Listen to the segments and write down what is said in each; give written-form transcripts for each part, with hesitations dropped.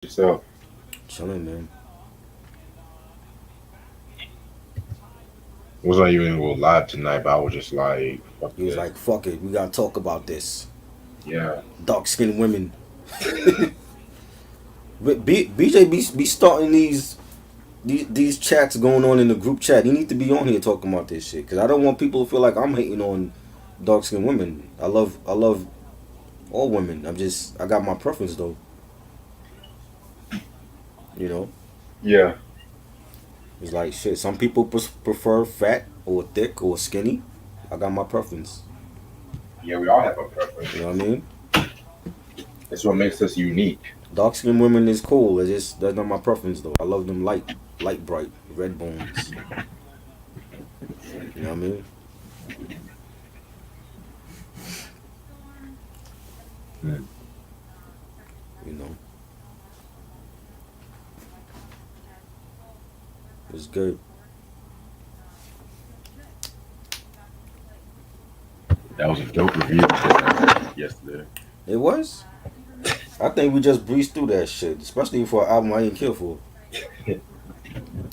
yourself. Chilling, man. Was not even gonna live tonight, but I was just like, fuck He was this. like, "Fuck it, we gotta talk about this." Yeah. Dark skinned women. BJ be starting these chats going on in the group chat. He need to be on here talking about this shit because I don't want people to feel like I'm hating on dark skinned women. I love all women. I got my preference though. You know, Yeah. it's like shit. Some people prefer fat or thick or skinny. I got my preference. Yeah, we all have a preference. You know what I mean? That's what makes us unique. Dark skinned women is cool. That's not my preference though. I love them light bright, red bones. You know what I mean? Mm. You know, it's good. That was a dope review yesterday. It was. I think we just breezed through that shit, especially for an album I ain't care for.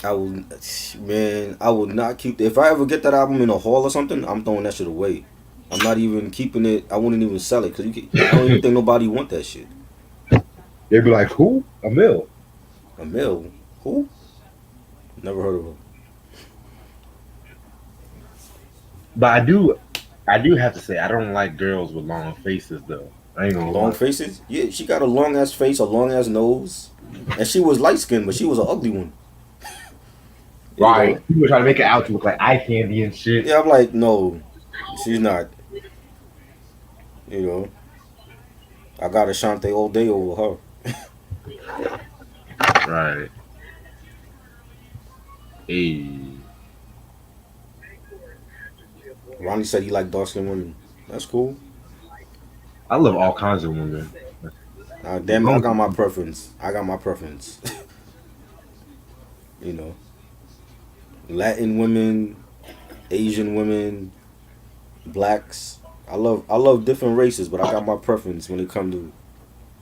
I will, man. I will not keep. If I ever get that album in a hall or something, I'm throwing that shit away. I'm not even keeping it. I wouldn't even sell it because I don't even think nobody want that shit. They'd be like, who? A mill. A mill, who? Never heard of her. But I do have to say, I don't like girls with long faces though. I ain't gonna Long lie. faces? Yeah, she got a long ass face, a long ass nose, and she was light skinned, but she was an ugly one. You Right. know? People try to make it out to look like eye candy and shit. Yeah, I'm like, no, she's not. You know, I got Ashante all day over her. Right. Hey. Ronnie said he liked dark skinned women. That's cool. I love all kinds of women. Damn it, I got my preference. I got my preference. You know, Latin women, Asian women, blacks. I love different races, but I got my preference when it comes to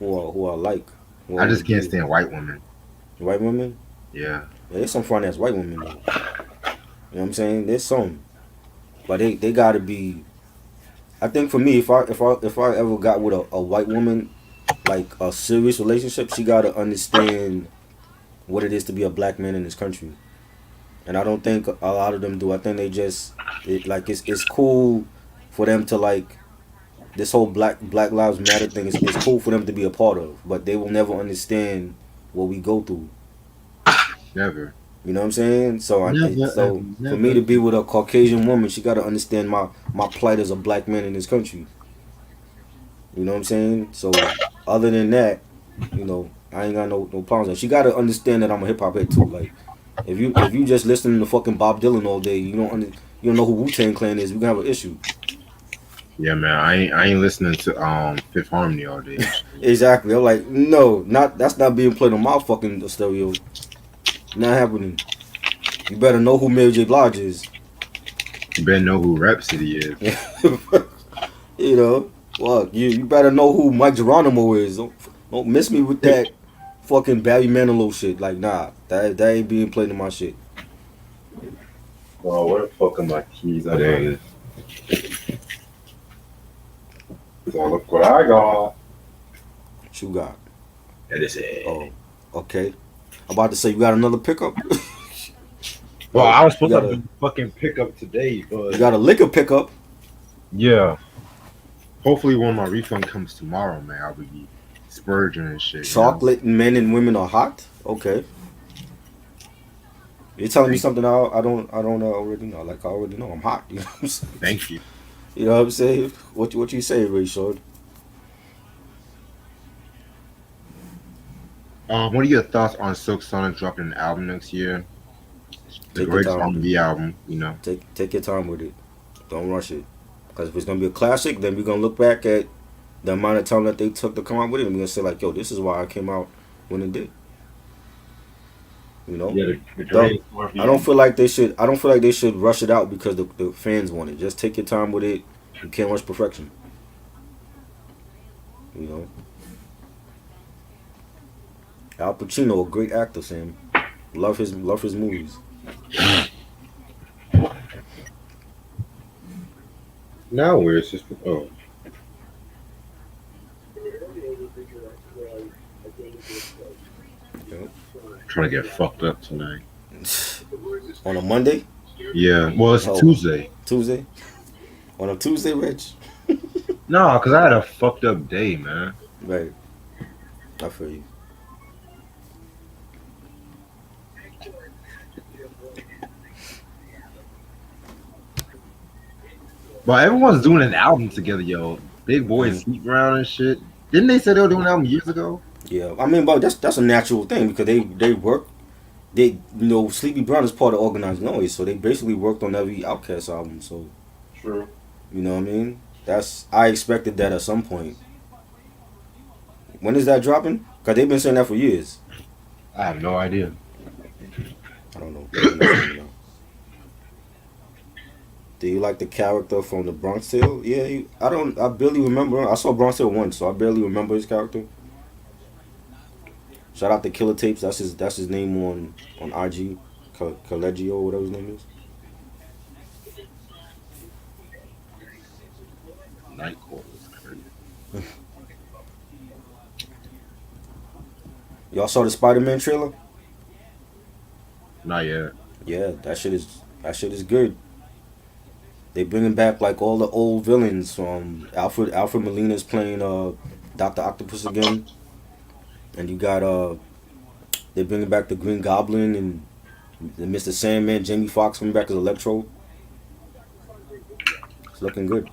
who I like, who I I want to just be can't with. stand white women. White women. Yeah. Yeah, there's some fun ass white women though. You know what I'm saying? There's some, but they gotta be. I think for me, if I ever got with a white woman, like a serious relationship, she gotta understand what it is to be a black man in this country. And I don't think a lot of them do. I think they just like it's cool for them to like this whole Black Lives Matter thing is cool for them to be a part of, but they will never understand what we go through. Never. You know what I'm saying? Never ever So for me never. to be with a Caucasian woman, she got to understand my plight as a black man in this country. You know what I'm saying? So other than that, I ain't got no problems. She got to understand that I'm a hip hop head too. Like if you just listening to fucking Bob Dylan all day, you don't know who Wu Tang Clan is. We gonna have an issue. Yeah, man. I ain't listening to Fifth Harmony all day and shit. Exactly. I'm like, no, not that's not being played on my fucking stereo. Not happening. You better know who Mary J. Blige is. You better know who Rhapsody is. You know, fuck you better know who Mike Geronimo is. Don't miss me with that fucking Barry Manilow shit. Like, nah, that ain't being played in my shit. Oh, where the fuck are my keys? Oh, there it is. So look what I got. What you got? That is it. Oh, okay. I'm about to say you got another pickup. Well, I was You supposed to got have a a fucking pickup today, you but got a liquor pickup. yeah. Hopefully, when my refund comes tomorrow, man, I'll be spurging and shit. You know. Chocolate men and women are hot. Okay, you're telling me Thank, something I don't already know. Like I already know I'm hot. You know what I'm saying? thank you. You know what I'm saying? What you say, Ray Short? What are your thoughts on Silk Sonic dropping an album next year? The Take your greatest time with it. R&B album, you know. Take your time with it. Don't rush it. Because if it's gonna be a classic, then we're gonna look back at the amount of time that they took to come out with it, and we're gonna say like, yo, this is why I came out when it did. You know, Yeah, the don't greatest R&B I don't album. feel like they should. I don't feel like they should rush it out because the fans want it. Just take your time with it. You can't rush perfection. You know, Al Pacino, a great actor, Sam. Love his movies. Now where it's just oh, Yep. trying to get fucked up tonight. On a Monday? Yeah, well it's Oh, Tuesday. Tuesday? On a Tuesday, Rich? No, cause I had a fucked up day, man. Right. I feel you. But everyone's doing an album together, yo. Big Boy and Hmm. Sleep Around and shit. Didn't they say they were doing an album years ago? Yeah. I mean, but that's a natural thing because they work. Sleepy Brown is part of Organized Noise, so they basically worked on every Outkast album. So True. you know what I mean? I expected that at some point. When is that dropping? Cause they've been saying that for years. I have no idea. I don't know. Maybe it's coming out. Do you like the character from the Bronx Tale? Yeah, I don't. I barely remember. I saw Bronx Tale once, so I barely remember his character. Shout out to Killer Tapes. That's his name on IG. Collegio, whatever his name is. Night Court was crazy. Y'all saw the Spider Man trailer? Not yet. Yeah, that shit is good. They bringing back like all the old villains. Alfred Molina's playing Doctor Octopus again, and you got they bringing back the Green Goblin and the Mr. Sandman. Jamie Foxx coming back as Electro. It's looking good.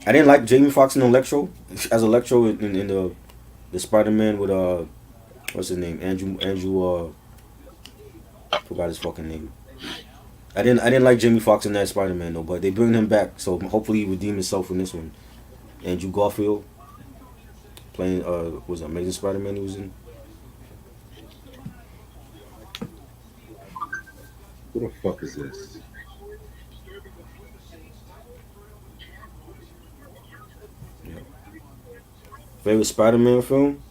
I didn't like Jamie Foxx in Electro as Electro in the Spider Man with what's his name, Andrew forgot his fucking name. I didn't like Jamie Foxx in that Spider Man though, but they bring him back, so hopefully he redeem himself in this one. Andrew Garfield playing was it Amazing Spider Man he was in. Who the fuck is this? Yeah. Favorite Spider Man film?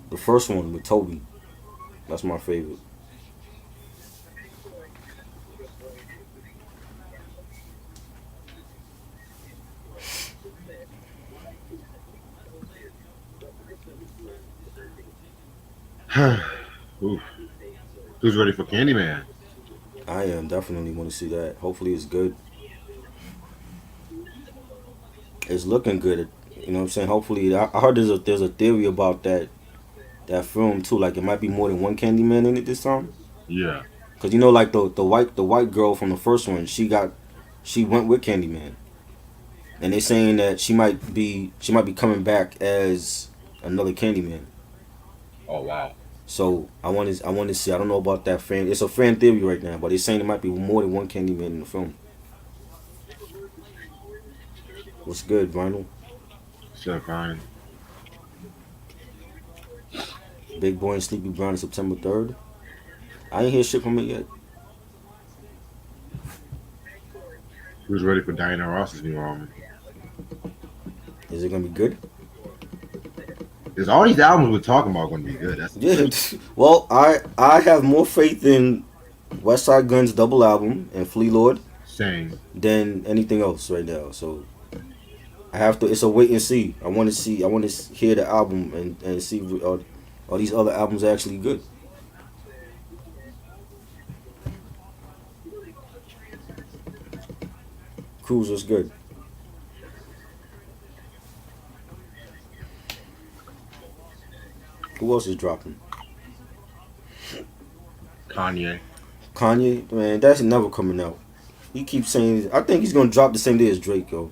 The first one with Toby. That's my favorite. Oof. Who's ready for Candyman? I am definitely want to see that. Hopefully it's good. It's looking good. You know what I'm saying? Hopefully, I heard there's a theory about that film too. Like it might be more than one Candyman in it this time. Yeah. Cause like the white girl from the first one, she went with Candyman, and they're saying that she might be coming back as another Candyman. Oh wow. So I want to see. I don't know about that fan. It's a fan theory right now, but they're saying there might be more than one Candyman in the film. What's good, Vinyl? So fine. Big Boy and Sleepy Brown is September 3rd. I ain't hear shit from it yet. Who's ready for Diana Ross's new album? Is it gonna be good? Is all these albums we're talking about going to be good? That's the Yeah. question. Well, I have more faith in West Side Gun's double album and Flea Lord Same. than anything else right now. So I have to. It's a wait and see. I want to see. I want to hear the album and see if are these other albums actually good. Cruise was good. Who else is dropping? Kanye. Kanye, man, that's never coming out. He keeps saying. I think he's gonna drop the same day as Drake, yo.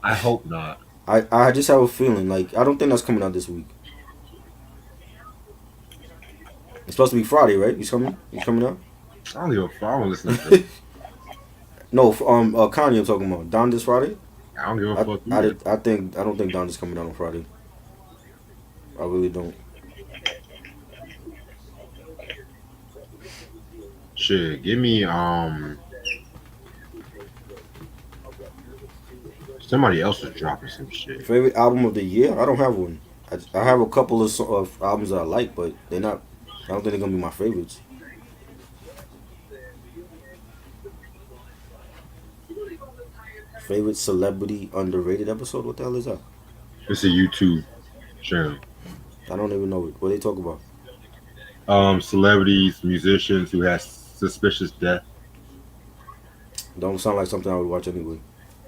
I hope not. I just have a feeling like I don't think that's coming out this week. It's supposed to be Friday, right? He's coming. He's coming out. I don't give a fuck. I don't listen to Drake. No, Kanye. I'm talking about Don this Friday. I don't give a I fuck I, either. did- I think I don't think Don is coming out on Friday. I really don't. Shit, give me somebody else was dropping some shit. Favorite album of the year? I don't have one. I have a couple of albums that I like, but they're not. I don't think they're gonna be my favorites. Favorite celebrity underrated episode? What the hell is that? It's a YouTube channel. I don't even know it. What they talk about? Celebrities, musicians who has suspicious death. Don't sound like something I would watch anyway.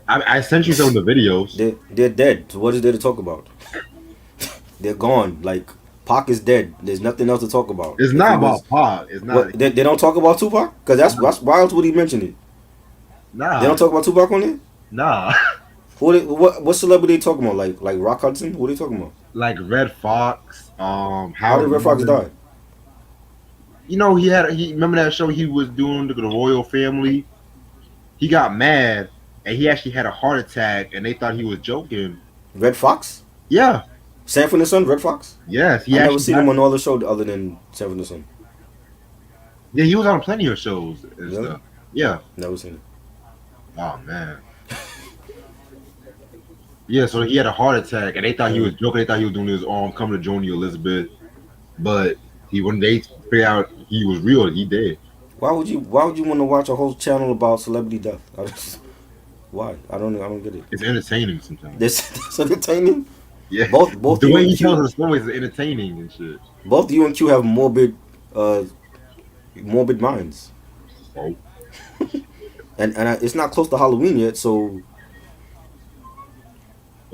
I sent you some of the videos. They're dead. So what is there to talk about? They're gone. Like Pac is dead. There's nothing else to talk about. It's If he not was, about Pac. It's not. what they don't talk about Tupac? Because that's why else would he mention it? They Nah, don't talk about Tupac on there. nah. What celebrity they talking about? Like Rock Hudson? What are they talking about? Like Red Fox. How did Howard Red Fox Newman. die? He remember that show he was doing the Royal Family. He got mad and he actually had a heart attack and they thought he was joking. Red Fox? Yeah. Sanford and Son? Red Fox? Yes. I never seen him on all the show other than Sanford and Son. Yeah, he was on plenty of shows and Really? stuff. Yeah. Never seen it. Oh man. Yeah, so he had a heart attack and they thought he was joking. They thought he was doing his coming to join you, Elizabeth. But when they figured out he was real, he did. Why would you want to watch a whole channel about celebrity death? Why? I don't get it. It's entertaining sometimes. That's entertaining. Yeah. Both The you way and he tells Q, the stories is entertaining and shit. both you and Q have morbid minds, So, and it's not close to Halloween yet, so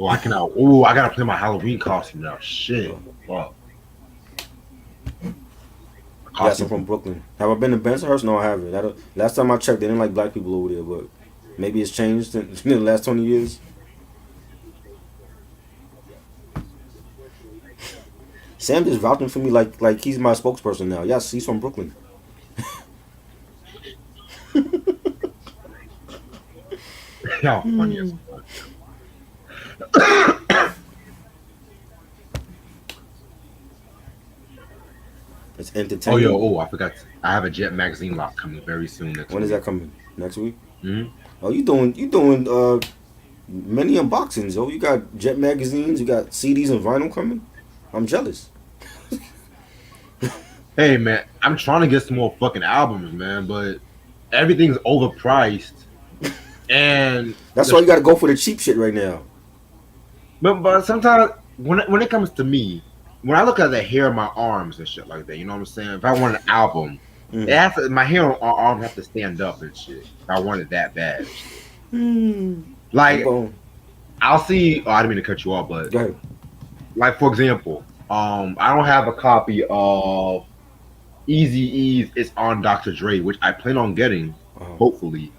I gotta play my Halloween costume now. Shit. Wow. yeah, I'm from Brooklyn. Have I been to Bensonhurst? No, I haven't. Last time I checked, they didn't like black people over there, but maybe it's changed in the last 20 years. Sam just vouching for me like he's my spokesperson now. Yes, he's from Brooklyn. How funny as It's Oh, entertaining. I forgot. I have a Jet magazine lock coming very soon next When week. is that coming? Next week? Hmm. Oh, you doing many unboxings. Oh, you got Jet magazines, you got CDs and vinyl coming. I'm jealous. Hey, man, I'm trying to get some more fucking albums, man, but everything's overpriced. And That's why you got to go for the cheap shit right now. but sometimes when it comes to me, when I look at the hair on my arms and shit like that, you know what I'm saying? If I want an album, Mm. it has to, my hair on my arms have to stand up and shit. If I want it that bad. Like I'll see. Oh, I didn't mean to cut you off, but Go ahead. like for example, I don't have a copy of Easy E's It's on Dr. Dre, which I plan on getting, hopefully.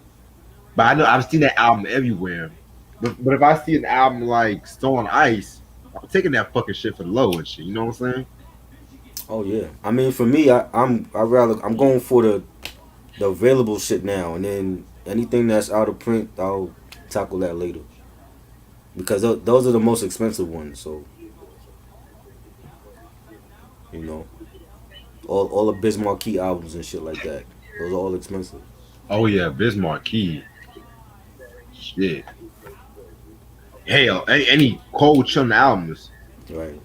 But I know I've seen that album everywhere. But if I see an album like Stone on Ice, I'm taking that fucking shit for the low and shit. You know what I'm saying? Oh yeah. I mean, for me, I'm going for the available shit now, and then anything that's out of print, I'll tackle that later. Because those are the most expensive ones. So you know, all the Biz Markie albums and shit like that. Those are all expensive. Oh yeah, Bismarck Key. Shit. Hell, any Cold Chillin' albums. Right.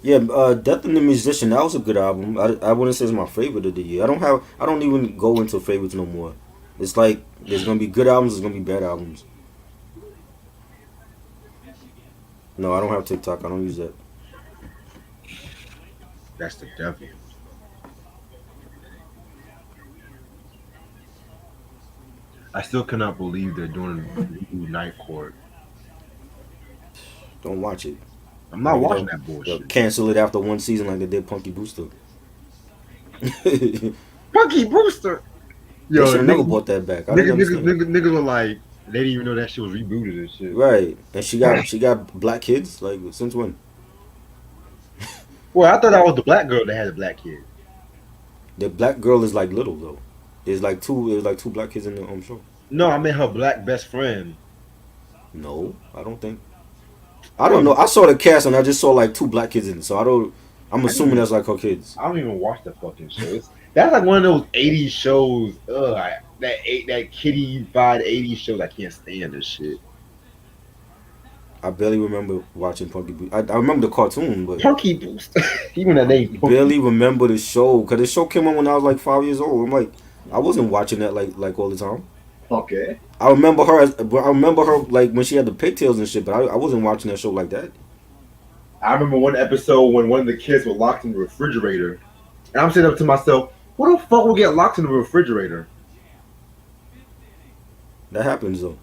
Yeah, Death and the Musician, that was a good album. I wouldn't say it's my favorite of the year. I don't even go into favorites no more. It's like there's gonna be good albums, there's gonna be bad albums. No, I don't have TikTok. I don't use that. That's the devil. I still cannot believe they're doing Night Court. Don't watch it. I'm not Maybe watching that they'll bullshit. cancel it after one season like they did Punky Brewster. Punky Brewster. They should have never brought that back. I didn't understand. Niggas were like, they didn't even know that shit was rebooted and shit. Right, and she got black kids. Like since when? Well, I thought that was the black girl that had a black kid. The black girl is like little though. There's like two black kids in the show. No, I meant her black best friend. No, I don't think. I don't know. I saw the cast and I just saw like two black kids in it, so I don't. I'm assuming that's like her kids. I don't even watch that fucking show. That's like one of those '80s shows. That kitty vibe '80s shows. I can't stand this shit. I barely remember watching Punky Brewster. I remember the cartoon, but Punky Booster. Even that I name, Punky. barely remember the show because the show came on when I was like 5 years old. I'm like, I wasn't watching that like all the time. Okay. I remember her but I remember her like when she had the pigtails and shit, but I wasn't watching that show like that. I remember one episode when one of the kids were locked in the refrigerator, and I'm sitting up to myself, "What the fuck will get locked in the refrigerator?" That happens though.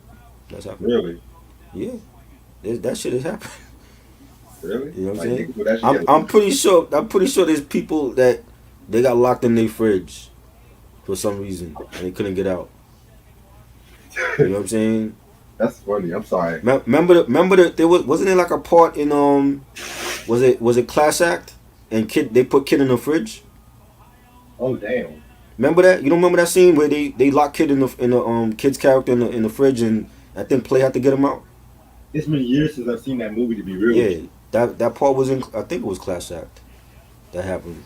That's happening. Really? Yeah, that shit has happened. Really? You know what I'm Like, saying? nigga, well, that shit I'm get I'm locked. pretty sure I'm pretty sure there's people that they got locked in their fridge for some reason and they couldn't get out. You know what I'm saying? That's funny. I'm sorry. Remember the there wasn't there like a part in was it Class Act and kid they put kid in the fridge? Oh damn. Remember that? You don't remember that scene where they lock kid in the kid's character in the fridge and I think Play had to get him out? It's been years since I've seen that movie. To be real. With Yeah, you. that part was in I think it was Class Act that happened.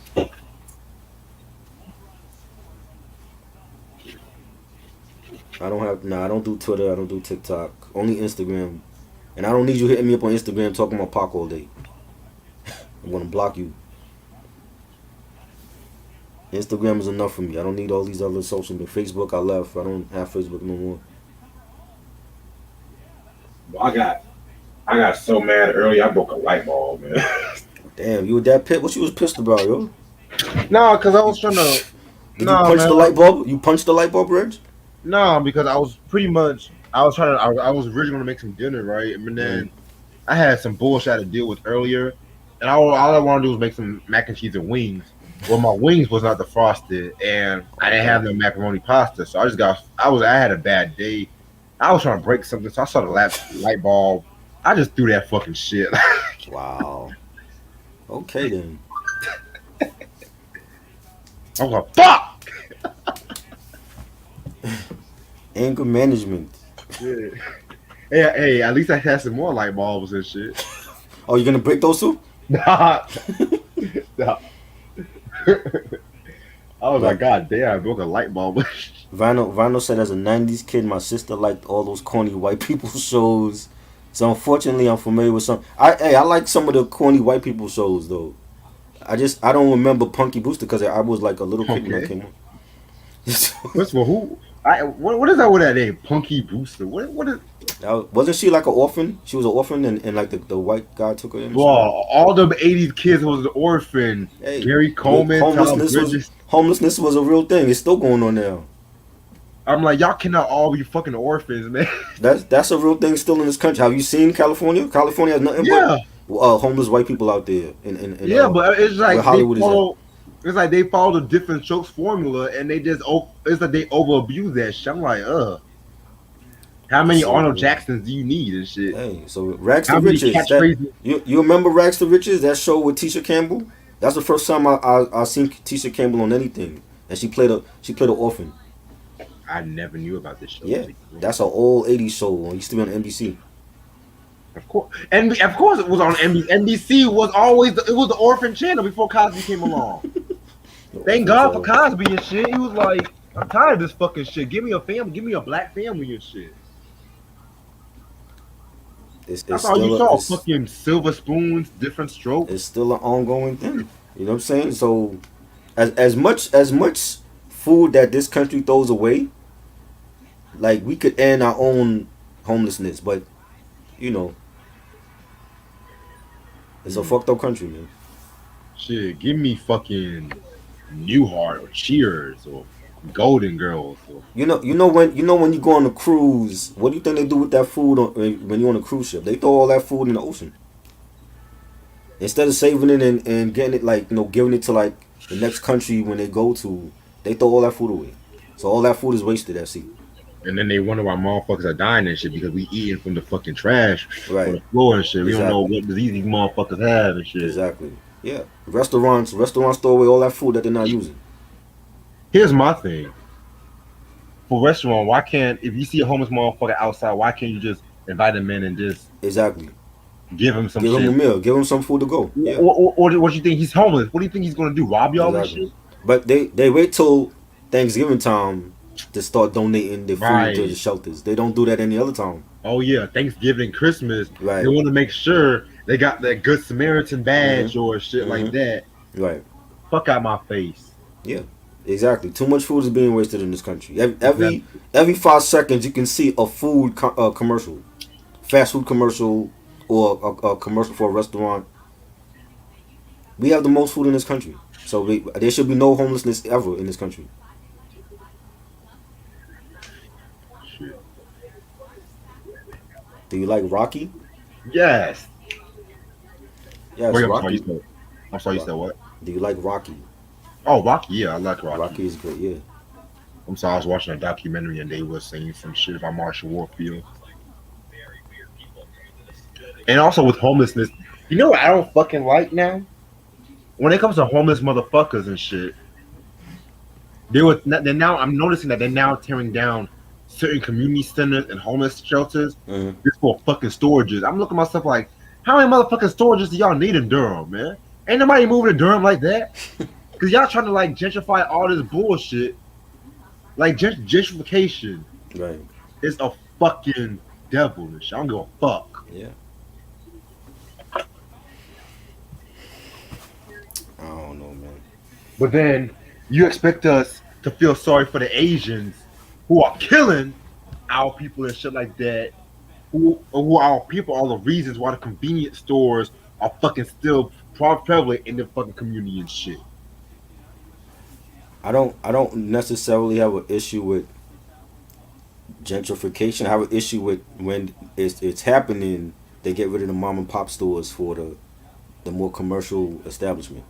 I don't do Twitter, I don't do TikTok, only Instagram. And I don't need you hitting me up on Instagram talking about Pac all day. I'm gonna block you. Instagram is enough for me. I don't need all these other social media. Facebook, I left. I don't have Facebook no more. Well, I got so mad earlier. I broke a light bulb, man. Damn, you were that pissed? What you was pissed about, yo? No, because I was trying to. Did you No, punch man. the light bulb? You punched the light bulb, Reg? No, because I was pretty much. I was trying to. I was originally going to make some dinner, right? And then I had some bullshit I had to deal with earlier, and all I wanted to do was make some mac and cheese and wings. Well, my wings was not defrosted, and I didn't have no macaroni pasta, so I had a bad day. I was trying to break something, so I saw the light bulb. I just threw that fucking shit. Wow. Okay then. I was like, fuck! Anger management. Yeah. Hey, at least I had some more light bulbs and shit. Oh, you gonna break those two? Nah. Nah. I was like, God damn, I broke a light bulb. Vinyl said as a 90s kid, my sister liked all those corny white people shows. So unfortunately, I'm familiar with some. I like some of the corny white people shows though. I don't remember Punky Brewster because I was like a little kid when that came on. First of all, what is that with that name? Punky Brewster. What is Wasn't she like an orphan? She was an orphan and like the white guy took her in. Well, all them 80s kids was an orphan. Hey, Gary Coleman, Tom Bridges. Homelessness was a real thing. It's still going on now. I'm like, y'all cannot all be fucking orphans, man. That's a real thing still in this country. Have you seen California? California has nothing but homeless white people out there. But it's like Hollywood it's like they follow the different strokes formula, and they just it's like they over abuse that shit. I'm like, how many Arnold Jacksons do you need and shit? Hey, so Rags to Riches. You remember Rags to Riches? That show with Tisha Campbell. That's the first time I seen Tisha Campbell on anything, and she played an orphan. I never knew about this show. Yeah, that's an old '80s show. It used to be on NBC. Of course, and of course it was on NBC. NBC was always it was the orphan channel before Cosby came along. Thank God for Cosby and shit. He was like, I'm tired of this fucking shit. Give me a family. Give me a black family and shit. That's all you saw. Fucking silver spoons, different strokes. It's still an ongoing thing. You know what I'm saying? So, as much food that this country throws away, like we could end our own homelessness, but you know, it's a fucked up country, man. Shit, give me fucking Newhart or Cheers or Golden Girls. Or... You know when you go on a cruise, what do you think they do with that food when you're on a cruise ship? They throw all that food in the ocean instead of saving it and getting it like giving it to like the next country when they go to. They throw all that food away, so all that food is wasted at sea. And then they wonder why motherfuckers are dying and shit because we eating from the fucking trash right. on the floor and shit. We don't know what disease these motherfuckers have and shit. Exactly. Yeah. Restaurants throw away all that food that they're not using. Here's my thing. For restaurant, why can't if you see a homeless motherfucker outside, why can't you just invite him in and just give him some give shit? Him a meal, give him some food to go. Yeah. Or what do you think he's homeless? What do you think he's gonna do? Rob y'all and shit? But they wait till Thanksgiving time to start donating their food to the shelters. They don't do that any other time. Oh yeah, Thanksgiving, Christmas, they Right. want to make sure they got that Good Samaritan badge or shit like Mm-hmm. that. Right. Fuck out my face. Yeah. Exactly. Too much food is being wasted in this country. Exactly. Every 5 seconds, you can see a food commercial, fast food commercial, or a commercial for a restaurant. We have the most food in this country, so there should be no homelessness ever in this country. Shit. Do you like Rocky? Yes. Yes, Wait, I'm sorry. You Rocky. said. I'm sorry. You said what? Do you like Rocky? Oh, Rocky. Yeah, I like Rocky. Rocky is great. Yeah. I'm sorry. I was watching a documentary and they were saying some shit about Marshall Warfield. And also with homelessness, you know what I don't fucking like now? When it comes to homeless motherfuckers and shit, they're now I'm noticing that they're now tearing down certain community centers and homeless shelters Mm-hmm. just for fucking storages. I'm looking at myself like, how many motherfucking storages do y'all need in Durham, man? Ain't nobody moving to Durham like that. Cause y'all trying to like gentrify all this bullshit. Like gentrification Right. is a fucking devil and shit. I don't give a fuck. Yeah. I don't know, man. But then you expect us to feel sorry for the Asians who are killing our people and shit like that. Who our people are the reasons why the convenience stores are fucking still prevalent in the fucking community and shit. I don't necessarily have an issue with gentrification. I have an issue with when it's happening. They get rid of the mom and pop stores for the more commercial establishment.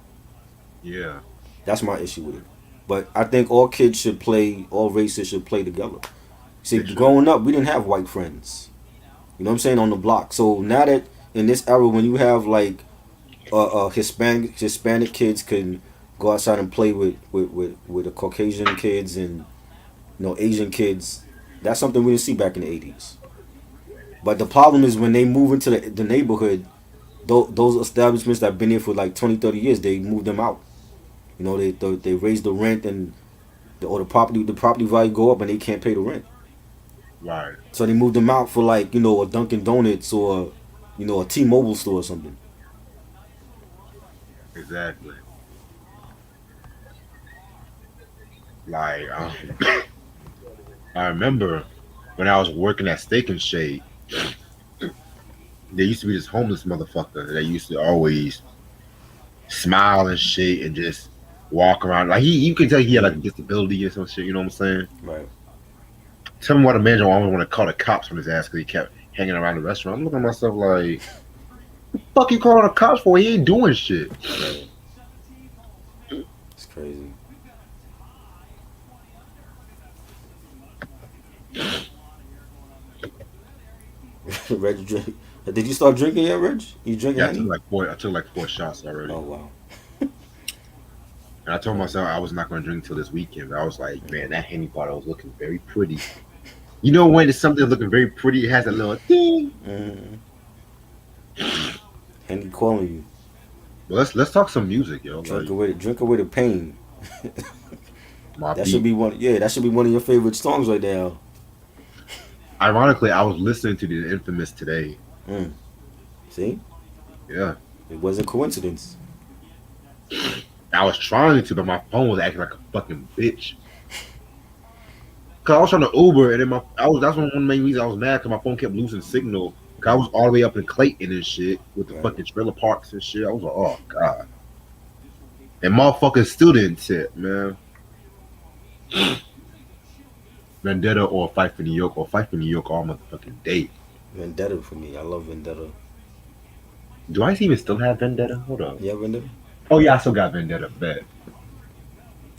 Yeah, That's my issue with it. But I think all kids should play, all races should play together. See, they should. growing up, we didn't have white friends. You know what I'm saying, on the block. So now that in this era, when you have like Hispanic kids can go outside and play with the Caucasian kids and Asian kids, that's something we didn't see back in the '80s. But the problem is when they move into the neighborhood, those establishments that have been here for like 20, 30 years, they move them out. They raise the rent and or the property value go up and they can't pay the rent. Right, So they moved them out for like a Dunkin' Donuts or a T-Mobile store or something. exactly. Like, I remember when I was working at Steak and Shake, there used to be this homeless motherfucker that used to always smile and shit and just walk around. Like you can tell he had like a disability or some shit. You know what I'm saying? Right. Tell me what the manager always want to call the cops on his ass because he kept hanging around the restaurant. I'm looking at myself like, fuck you calling the cops for? He ain't doing shit. Right. It's crazy. Reg, drink. Did you start drinking yet, Reg? You drinking Yeah, any? I took like 4 shots already. Oh wow. And I told Right. myself I was not going to drink till this weekend. But I was like, man, that Henny bottle was looking very pretty. You know when it's something looking very pretty, it has a little ding. Mm-hmm. Henny calling you. Well, let's talk some music, yo. Like Drink away the pain. my That should beat. be one. Yeah, that should be one of your favorite songs right now. Ironically, I was listening to the Infamous today. Mm. See, Yeah, it wasn't coincidence. I was trying to, but my phone was acting like a fucking bitch. Cause I was trying to Uber, and then that's one of the main reasons I was mad. Cause my phone kept losing signal. Cause I was all the way up in Clayton and shit with the Right. fucking trailer parks and shit. I was like, oh god. And motherfuckers still didn't tip, man. Vendetta or Fight for New York or Fight for New York all motherfucking day. Vendetta for me. I love Vendetta. Do I even still have Vendetta? Hold on. Yeah, Vendetta. Oh yeah, I still got Vendetta. Bet.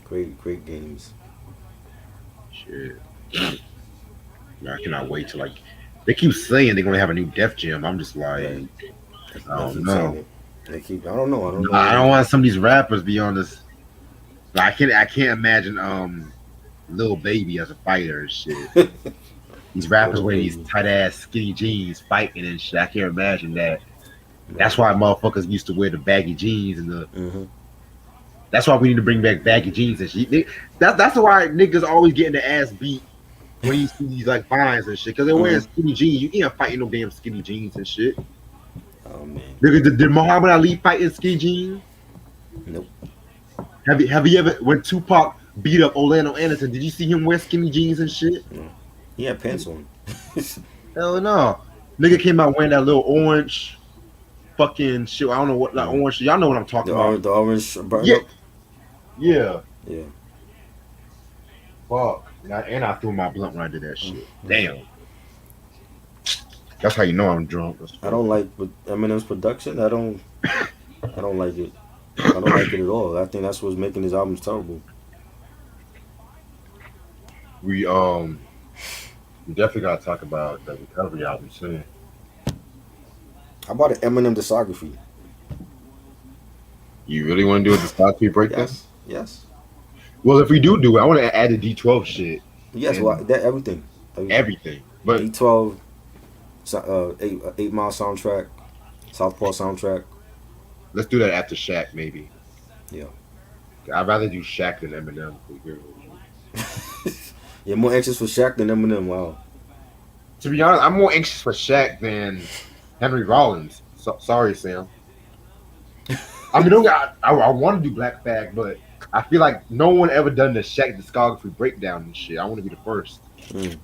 Great, great games. Shit. Man, I cannot wait to like. They keep saying they're gonna have a new Def Jam. I'm just like, Right. I They don't keep saying know. it. I don't know. I don't know. I don't want some of these rappers be on this. Like, I can't imagine Lil Baby as a fighter and shit. These rappers Lil wearing these Baby. tight ass skinny jeans fighting and shit. I can't imagine that. That's Right. why motherfuckers used to wear the baggy jeans and the. Mm-hmm. That's why we need to bring back baggy jeans and shit. That's why niggas always getting the ass beat when you see these like vines and shit, because they're wearing Mm-hmm. skinny jeans. You can't fight in no damn skinny jeans and shit. Oh man. Did Muhammad Ali fight in skinny jeans? Nope. Have you ever when Tupac beat up Orlando Anderson? Did you see him wear skinny jeans and shit? No. He had pants on. Hell no. Nigga came out wearing that little orange fucking shit. I don't know what that Mm. orange. Y'all know what I'm The talking about. orange, the orange button Yeah, up. yeah. Yeah. Fuck. And I threw my blunt when I did that shit. Mm. Damn. That's how you know I'm drunk. That's I funny. don't like Eminem's production. I don't. I don't like it. I don't like it at all. I think that's what's making his albums terrible. We we definitely gotta talk about the recovery album soon. How about an Eminem discography? You really want to do a discography breakdown? Yes. Yes. Well, if we do it, I want to add the D12 shit Yes. Well, and that everything. Everything. everything. But D12, 8 Mile soundtrack, Southpaw soundtrack. let's do that after Shaq, maybe. Yeah. I'd rather do Shaq than Eminem. You're more anxious for Shaq than Eminem. Wow. To be honest, I'm more anxious for Shaq than Henry Rollins. Sorry, Sam. I mean, I want to do Black Flag, but I feel like no one ever done the Shaq discography breakdown and shit. I want to be the first, Mm.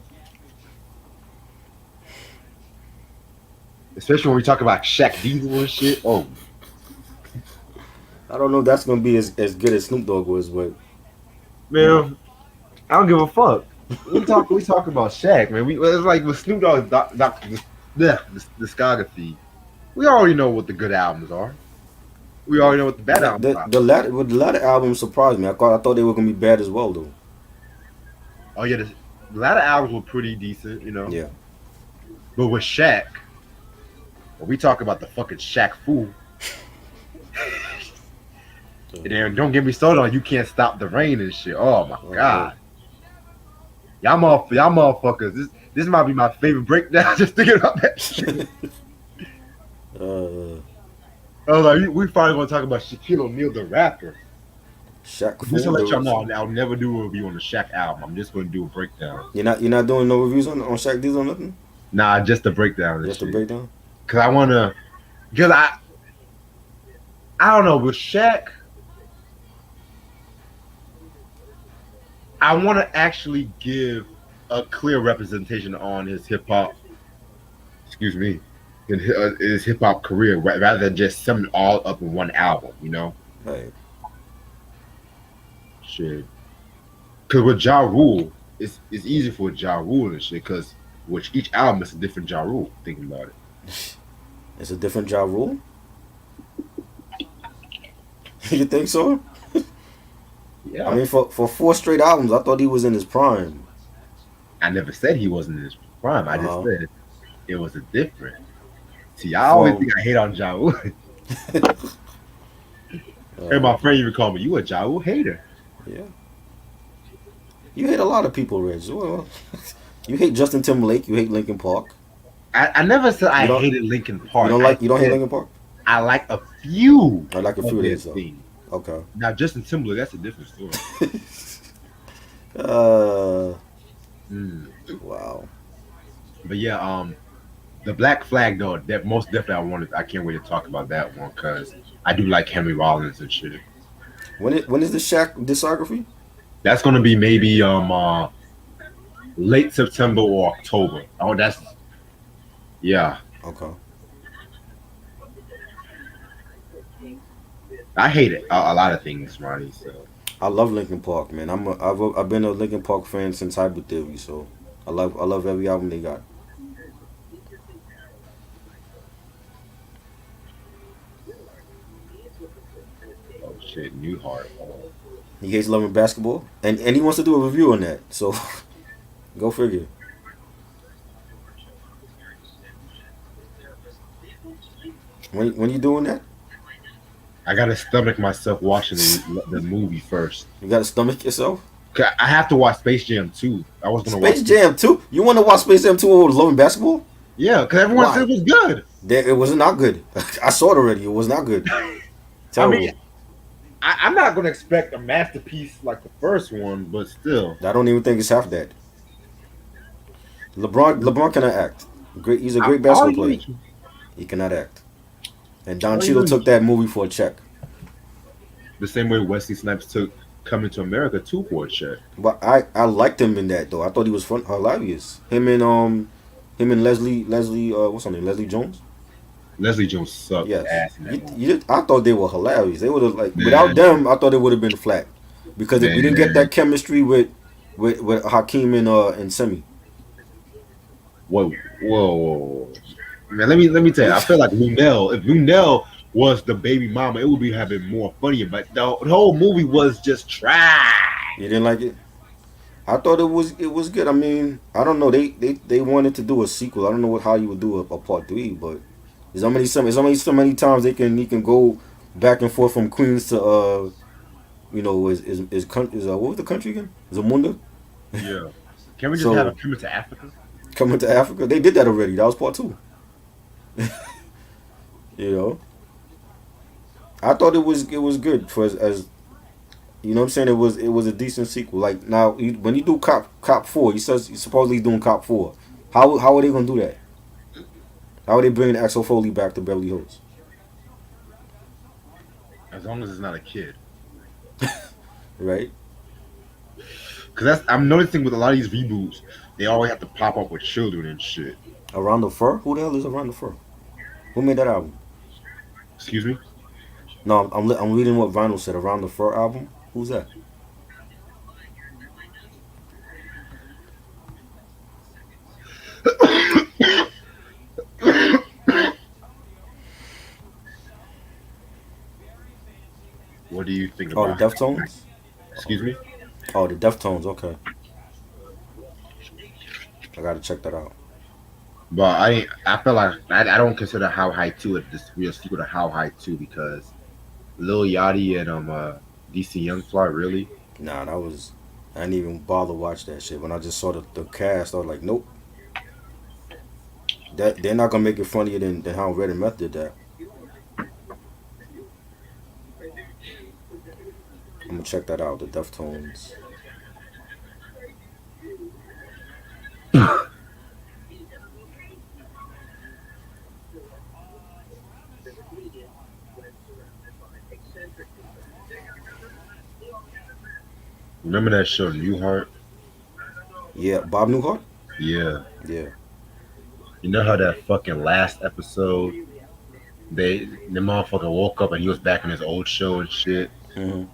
especially when we talk about Shaq Diesel and shit. Oh, I don't know if that's gonna be as good as Snoop Dogg was, but man, I don't give a fuck. We talk about Shaq, man. It's like with Snoop Dogg's discography. We already know what the good albums are. We already know what the bad albums are. the latter album surprised me. I thought they were gonna be bad as well though. Oh yeah, the latter albums were pretty decent, Yeah. But with Shaq, when we talk about the fucking Shaq Fu, and then don't get me started on You Can't Stop the Rain and shit. Oh my god. Y'all motherfuckers. This might be my favorite breakdown just thinking about that shit. uh, Oh, like we finally gonna talk about Shaquille O'Neal the rapper. Shaq Just to Fu. let y'all know, I'll never do a review on the Shaq album. I'm just gonna do a breakdown. You're not doing no reviews on Shaq Diesel or nothing. Nah, just a breakdown and Just a shit. breakdown. Cause I don't know, with Shaq, I want to actually give a clear representation on his hip hop. Excuse me, in his hip hop career, rather than just summing it all up in one album. Right. Shit. Cause with Ja Rule, it's easy for Ja Rule and shit. Cause which each album is a different Ja Rule. Thinking about it. It's a different Ja Rule. You think so? Yeah. I mean, for 4 straight albums, I thought he was in his prime. I never said he wasn't in his prime. I just Uh-huh. said it was a different. See, I always think I hate on Ja Rule. Hey, my friend even called me, you a Ja Rule hater. Yeah. You hate a lot of people, Reg. Well, you hate Justin Timberlake. You hate Linkin Park. I never said I don't- hated Linkin Park. You don't hate Linkin Park? I like a few I like a few of of their these. things. Okay. Now, Justin Timberlake, that's a different story. Mm. Wow. But yeah, the Black Flag though, that most definitely I can't wait to talk about that one because I do like Henry Rollins and shit. When is the Shaq discography? That's gonna be maybe late September or October. Oh, yeah. Okay. I hate it a lot of things, Ronnie. So I love Linkin Park, man. I've been a Linkin Park fan since Hybrid Theory, so I love every album they got. oh shit, Newhart. He hates loving basketball, and he wants to do a review on that. So go figure. When you doing that? I gotta stomach myself watching the movie first. You got to stomach yourself. 'Cause I have to watch Space Jam 2. I was gonna Space watch Jam 2? You want to watch Space Jam 2 over loving basketball? Yeah, because everyone Why? said it was good. It was not good. I saw it already. It was not good. Terrible. I mean, I'm not gonna expect a masterpiece like the first one, but still. I don't even think it's half that. LeBron cannot act. Great, he's a I great basketball argue player. with you. He cannot act. And Don I agree Cheadle took with you. that movie for a check. The same way Wesley Snipes took Coming to America too for a check. But I liked him in that though. I thought he was fun, hilarious. Him and Leslie what's her name, Leslie Jones. Leslie Jones sucked Yes, ass in that movie. I thought they were hilarious. They would have like without Man, them. I thought it would have been flat because we didn't get man, that chemistry with Hakeem and Semi. whoa. Man, let me tell you. I feel like Lunel. If Lunel was the baby mama, it would be having more funny. But the whole movie was just You trash. didn't like it? I thought it was good. I mean, I don't know. They wanted to do a sequel. I don't know how you would do a part three, but there's so many times he can go back and forth from Queens to what was the country again? Zamunda. Yeah. Can we just have a So coming to Africa? coming to Africa, they did that already. That was part two. You know, I thought it was good for as you know what I'm saying. It was a decent sequel. Like now, when you do Cop 4, he says he's supposedly doing Cop 4. How are they gonna do that? How are they bringing Axel Foley back to Beverly Hills? As long as it's not a kid. Right? Because I'm noticing with a lot of these reboots, they always have to pop up with children and shit. Around the Fur? Who the hell is Around the Fur? Who made that album? Excuse me. No, I'm reading what Vinyl said. Around the Fur album. Who's that? What do you think Oh, the about? Deftones. Excuse me. Oh, the Deftones. Okay, I gotta check that out. But I feel like I don't consider How High 2 this real sequel to How High 2 because Lil Yachty and DC Young Fly really. Nah, that was. I didn't even bother watch that shit. When I just saw the cast, I was like, nope. That they're not gonna make it funnier than how Red and Meth did that. I'm gonna check that out. The Deftones. Remember that show Newhart? Yeah, Bob Newhart. Yeah. Yeah. You know how that fucking last episode the motherfucker woke up and he was back in his old show and shit. Hmm.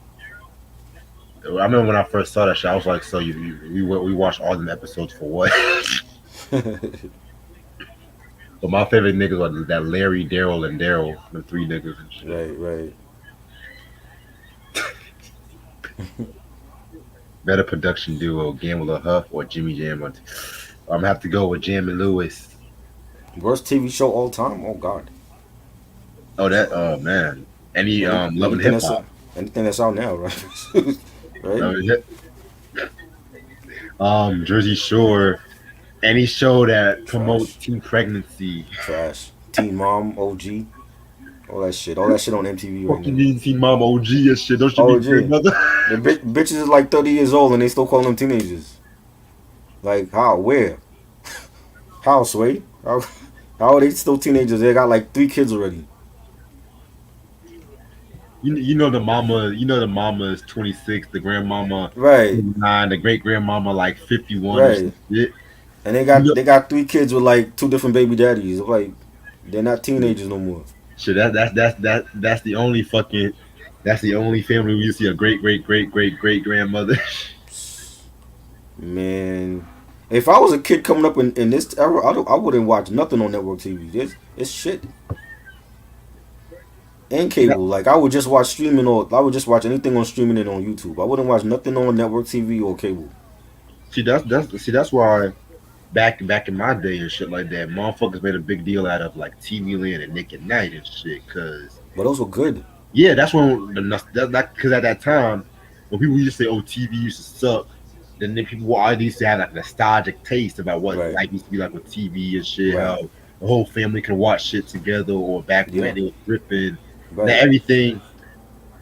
I remember when I first saw that shit, I was like, so we watched all them episodes for what? But my favorite niggas are that Larry, Daryl, and Daryl, the three niggas and shit. Right. Right. Better production duo, Gambler Huff or Jimmy Jam. I'm gonna have to go with Jam and Lewis. Worst TV show all time. Oh God. Oh that man. Any Love and Anything Hip that's Hop. anything that's out now, right? Right. Jersey Shore. Any show that promotes Trash. teen pregnancy. Trash. Teen Mom. OG. All that shit. All that shit on MTV right Fucking now. need teen mom OG and shit. Don't you be OG. grandmother? The bitches is like 30 years old and they still call them teenagers. Like how? Where? How, Sway? How are they still teenagers? They got like 3 kids already. You know the mama. You know the mama is 26. The grandmama Right. 29. The great grandmama like 51 or some Right. shit. And they You got know, they got 3 kids with like 2 different baby daddies. Like they're not teenagers no more. shit. That's the only fucking. That's the only family where you see a great grandmother. Man, if I was a kid coming up in this era, I wouldn't watch nothing on network TV. It's shit and cable. Like I would just watch streaming or I would just watch anything on streaming and on YouTube. I wouldn't watch nothing on network TV or cable. That's why back in my day and shit like that, motherfuckers made a big deal out of like TV Land and Nick at Night and shit. Cause But those were good. yeah, that's when that because at that time when people used to say, "Oh, TV used to suck," then people all used to have like nostalgic taste about what Right. life used to be like with TV and shit. Right. How the whole family can watch shit together, or back Yeah. when they was ripping. Now Right. everything.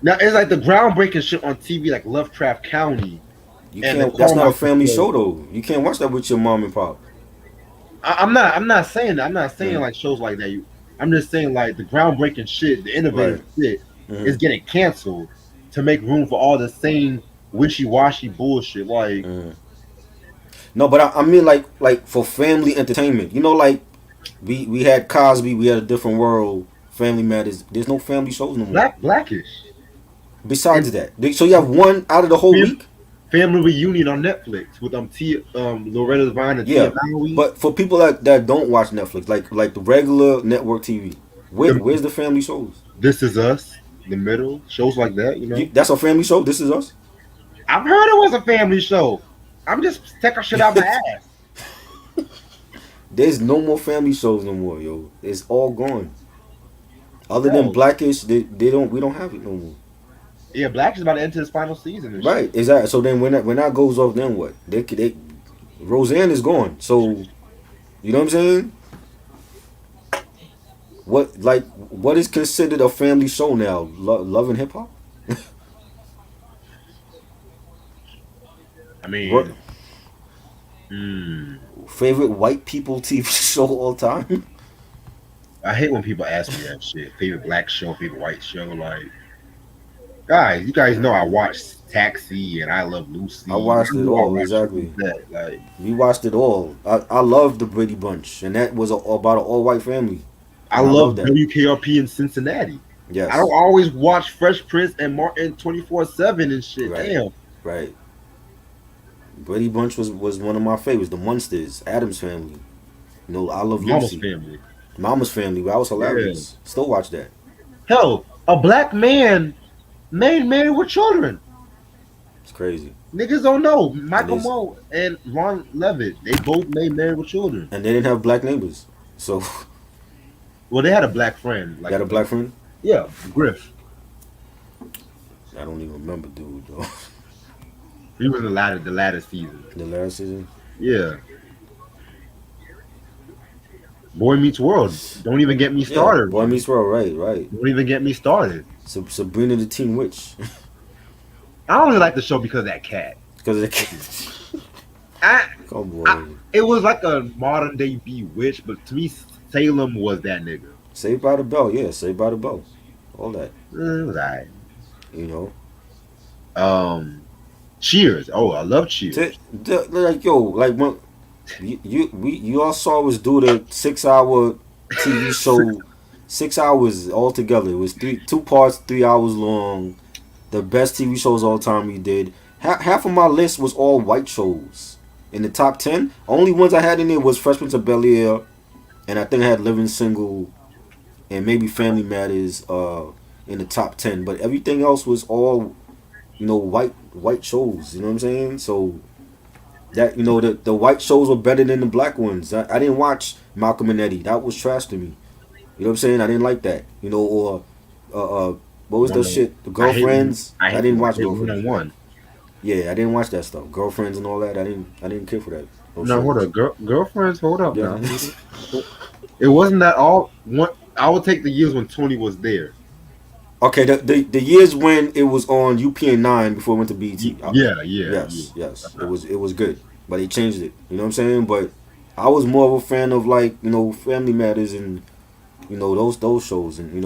Now it's like the groundbreaking shit on TV, like Lovecraft County You and the can't. That's not a Carmichael family show. show though. You can't watch that with your mom and pop. I'm not saying that. I'm not saying Mm, like shows like that. I'm just saying like the groundbreaking shit, the innovative right. shit is Mm, getting canceled to make room for all the same wishy washy bullshit. Like mm. No, but I mean like for family entertainment. You know, like we had Cosby, we had A Different World, Family Matters. There's no family shows no more. Blackish Besides and that, so you have one out of the whole fam- week. Family Reunion on Netflix with Loretta Devine and Tia Yeah, Mowry. but for people that don't watch Netflix, like the regular network TV, The where's the family shows? This Is Us, The Middle, shows like that. You know, That's a family show. This Is Us. I've heard it was a family show. I'm just taking shit out my ass. There's no more family shows no more, yo. It's all gone. Other than Hell, Blackish, they don't we don't have it no more. yeah, Black is about to enter his final season and Right, shit. exactly. So then when that goes off, then what? They Roseanne is gone. So you know what I'm saying? What is considered a family show now? Love and Hip Hop. I What mean, mm, favorite white people TV show all time? I hate when people ask me that shit. Favorite black show, favorite white show. Like, guys, you guys know I watched Taxi and I Love I Lucy. watched I it know I all watched shows exactly. like that. Like, We watched it all. I love the Brady Bunch, and that was about an all white family, I and I love love that. WKRP in Cincinnati. I don't Yes, always watch Fresh Prince and Martin 24/7 and shit. right, Damn, right. Brady Bunch was one of my favorites. The Munsters, Adams Family. You know, I Love Mama's Lucy, Family. Mama's Family. That was Yeah. hilarious. Still watch that. Hell, a black man made Married with Children. It's crazy. Niggas don't know. And Michael they Moe and Ron Levitt, they both made Married with Children. and they didn't have black neighbors, so Well, they had a black friend, got like a black friend. yeah, Griff. I don't even remember, dude. Though. He was in the latter season. The last season. Yeah. Boy Meets World. Don't even get me Yeah, started. Boy Meets World. Right, right. Don't even get me started. Sabrina the Teen Witch, I don't really like the show because of that cat. because I, come I, on. it was like a modern day Bewitched, but to me, Salem was that nigga. Saved by the Bell, yeah, Saved by the Bell, all that, It was alright. you know. Cheers. Oh, I love Cheers. Like yo, like when you all saw was do the 6 hour TV show, 6 hours altogether. It was 2 parts, 3 hours long. The best TV shows all time we did. Half of my list was all white shows. In the top 10, only ones I had in there was Fresh Prince of Bel Air, and I think I had Living Single, and maybe Family Matters in the top 10. But everything else was all white shows. You know what I'm saying? So that the white shows were better than the black ones. I didn't watch Malcolm and Eddie. That was trash to me. You know what I'm saying? I didn't like that. Or what was the One on, shit? The Girlfriends. I I hate didn't watch one on Girlfriends. one. Yeah, I didn't watch that stuff. Girlfriends and all that. I didn't care for that. Those No, hold shows. up, girlfriends. Hold up Yeah. now. It wasn't that all. One, I would take the years when Tony was there. Okay, the years when it was on UPN 9 before it went to BET. Yeah, yeah, yeah. Yes, yes, it was good, but they changed it. You know what I'm saying? But I was more of a fan of like Family Matters and those shows and